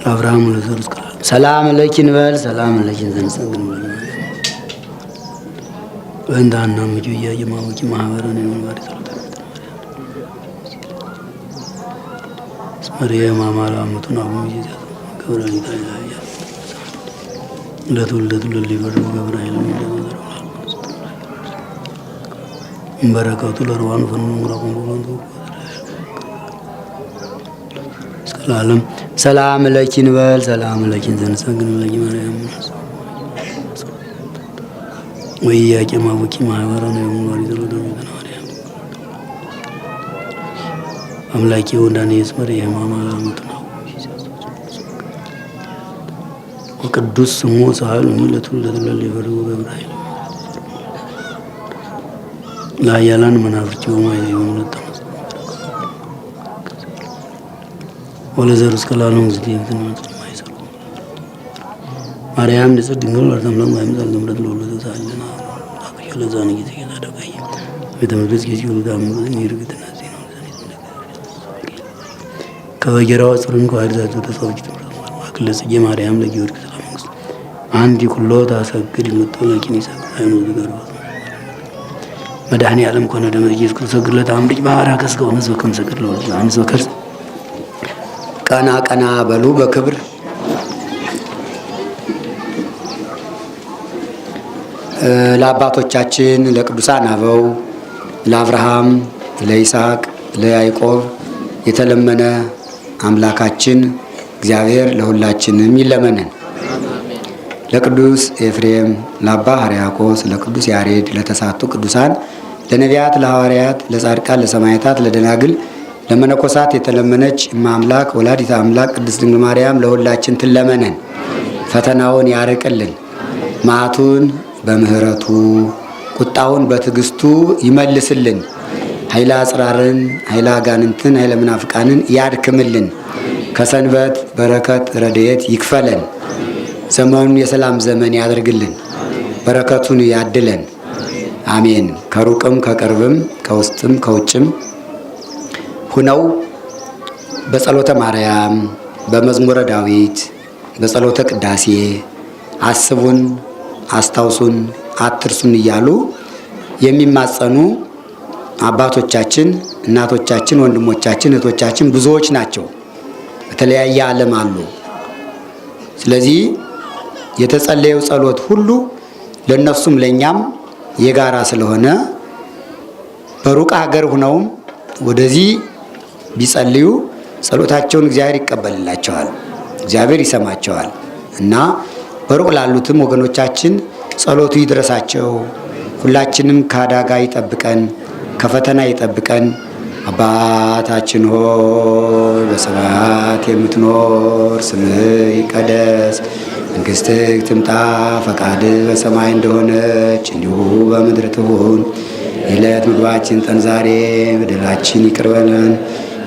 Speaker 1: አብርሃም ለዘሩስ ሰላም ለኪ እንበል ሰላም ለኪ ዘንሰግን ወንዳና ምጆያ የማወቂ ማህበረን የመንባሪ ጸሎት ስመሪያ ማማላ አመቱን አሁን ይዘ ገብርኤል ታይላያ ለትውልደቱ ለሊበሩ ገብርኤል እንደመዘሩ በረከቱ ለሩዋን ፈኑ ወራቁም ወንዶ ለዓለም ሰላም ለኪ እንበል ሰላም ለኪ ዘንሰግን ለኪ ማርያም ወይያቄ ማወቂ ማህበረን የመንባሪ ጸሎት ማርያም አምላኬ ወንዳኔ ይስመር የማማላ አመቱን ወቅዱስ ስሙ ሳህል ለትውልደቱ ለሊበሩ ገብርኤል ላያላን መናፍርቸው ማይ የሆነታ ወለዘሩስ ከላሉን ዝዲንትን ማይሰሩ ማርያም ንጽሕት ድንግል ወላዲተ አምላክ ማይምጣል ዘምረት ለወለደ ሳለና አክየ ለዛን ጊዜ ተደጋይ በተመለስ ጊዜ ወዳም ይርግትና ነው ከወጀራው ጽሩን ከአርዛቱ ተሰውጅ ማክለስ የማርያም ለጊዮርጊስ መንግስት አንዲ ኩሎ ታሰግድ መጥቶለኪን ይሰግዳሉ ዝገሩ መድኃኔ ዓለም ኮነ ደመ ኢየሱስ ክርስቶስ ግለት አምልጭ ባህራ ከስከውን ዘከም ሰግድ ለወላዲተ አንስ ወከርስ ቀና ቀና በሉ በክብር ለአባቶቻችን ለቅዱሳን አበው ለአብርሃም ለይስሐቅ ለያዕቆብ የተለመነ አምላካችን እግዚአብሔር ለሁላችንም ይለመነን። ለቅዱስ ኤፍሬም ለአባ ሕርያቆስ ለቅዱስ ያሬድ ለተሳቱ ቅዱሳን ለነቢያት ለሐዋርያት ለጻድቃን ለሰማዕታት ለደናግል ለመነኮሳት የተለመነች እማምላክ ወላዲተ አምላክ ቅድስት ድንግል ማርያም ለሁላችን ትለመነን። ፈተናውን ያርቅልን፣ መዓቱን በምህረቱ ቁጣውን በትዕግስቱ ይመልስልን። ኃይለ አጽራርን ኃይለ አጋንንትን ኃይለ ምናፍቃንን ያድክምልን። ከሰንበት በረከት ረድኤት ይክፈለን። ዘመኑን የሰላም ዘመን ያደርግልን። በረከቱን ያድለን። አሜን። ከሩቅም ከቅርብም ከውስጥም ከውጭም ሁነው በጸሎተ ማርያም በመዝሙረ ዳዊት በጸሎተ ቅዳሴ አስቡን፣ አስታውሱን፣ አትርሱን እያሉ የሚማጸኑ አባቶቻችን፣ እናቶቻችን፣ ወንድሞቻችን፣ እህቶቻችን ብዙዎች ናቸው። በተለያየ ዓለም አሉ። ስለዚህ የተጸለየው ጸሎት ሁሉ ለነሱም ለኛም የጋራ ስለሆነ በሩቅ ሀገር ሆነውም ወደዚህ ቢጸልዩ ጸሎታቸውን እግዚአብሔር ይቀበልላቸዋል፣ እግዚአብሔር ይሰማቸዋል እና በሩቅ ላሉትም ወገኖቻችን ጸሎቱ ይድረሳቸው። ሁላችንም ከአደጋ ይጠብቀን፣ ከፈተና ይጠብቀን። አባታችን ሆይ በሰማያት የምትኖር ስምህ ይቀደስ፣ መንግሥትህ ትምጣ፣ ፈቃድህ በሰማይ እንደሆነች እንዲሁ በምድር ትሁን። የዕለት ምግባችን ስጠን ዛሬ፣ በደላችን ይቅር በለን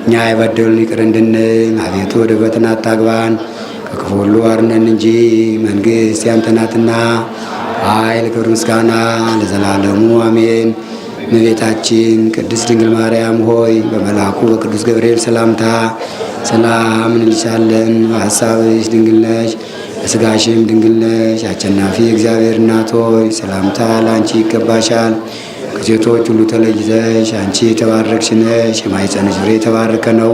Speaker 1: እኛ የበደሉንን ይቅር እንድንል፣ አቤቱ ወደ ፈተና አታግባን ከክፉ ሁሉ አድነን እንጂ መንግሥት ያንተ ናትና ኃይል፣ ክብር፣ ምስጋና ለዘላለሙ አሜን። እመቤታችን ቅድስት ድንግል ማርያም ሆይ በመልአኩ በቅዱስ ገብርኤል ሰላምታ ሰላም እንልሻለን። በሐሳብሽ ድንግል ነሽ፣ በሥጋሽም ድንግል ነሽ። አሸናፊ እግዚአብሔር እናት ሆይ ሰላምታ ለአንቺ ይገባሻል። ከሴቶች ሁሉ ተለይተሽ አንቺ የተባረክሽ ነሽ፣ የማኅፀንሽ ፍሬ የተባረከ ነው።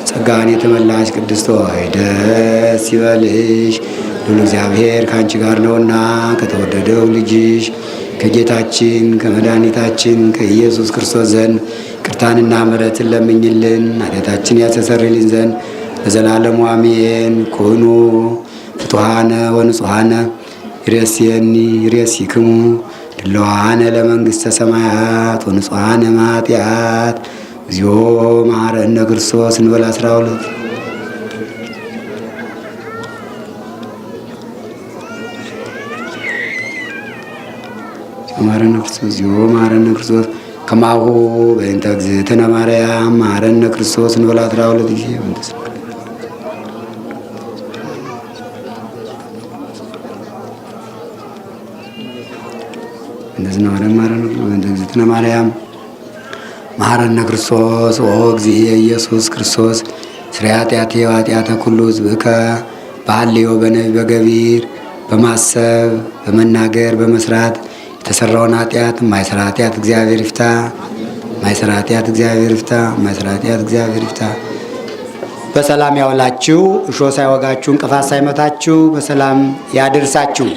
Speaker 1: ጸጋን የተመላሽ ቅድስት ሆይ ደስ ይበልሽ፣ ሁሉ እግዚአብሔር ከአንቺ ጋር ነውና ከተወደደው ልጅሽ ከጌታችን ከመድኃኒታችን ከኢየሱስ ክርስቶስ ዘንድ ይቅርታንና ምሕረትን ለምኝልን ኃጢአታችን ያስተሰርይልን ዘንድ ለዘላለሙ አሜን። ኩኑ ፍቱሐነ ወንጹሐነ ይሬስየኒ ይሬስይክሙ ድሉዋነ ለመንግሥተ ሰማያት ወንጹሐነ እምኃጢአት እግዚኦ መሐረነ ክርስቶስ እንበል 12 መሐረነ ክርስቶስ እግዚኦ መሐረነ ክርስቶስ ከማሁ በእንተ እግዝእትነ ማርያም መሐረነ ክርስቶስ እንበል 12 ጊዜ እንደዚህ ነው። መሐረነ በእንተ እግዝእትነ ማርያም መሐረነ ክርስቶስ ኦ እግዚእ ኢየሱስ ክርስቶስ ስርየ ኃጢአቴ ወኃጢአተ ኩሉ ሕዝብከ በሐልዮ በነቢብ በገቢር በማሰብ በመናገር በመስራት የተሰራውን ኃጢአት ማይሰራ ኃጢአት እግዚአብሔር ይፍታ። ማይሰራ ኃጢአት እግዚአብሔር ይፍታ። ማይሰራ ኃጢአት እግዚአብሔር ይፍታ። በሰላም ያውላችሁ፣ እሾህ ሳይወጋችሁ እንቅፋት ሳይመታችሁ በሰላም ያድርሳችሁ።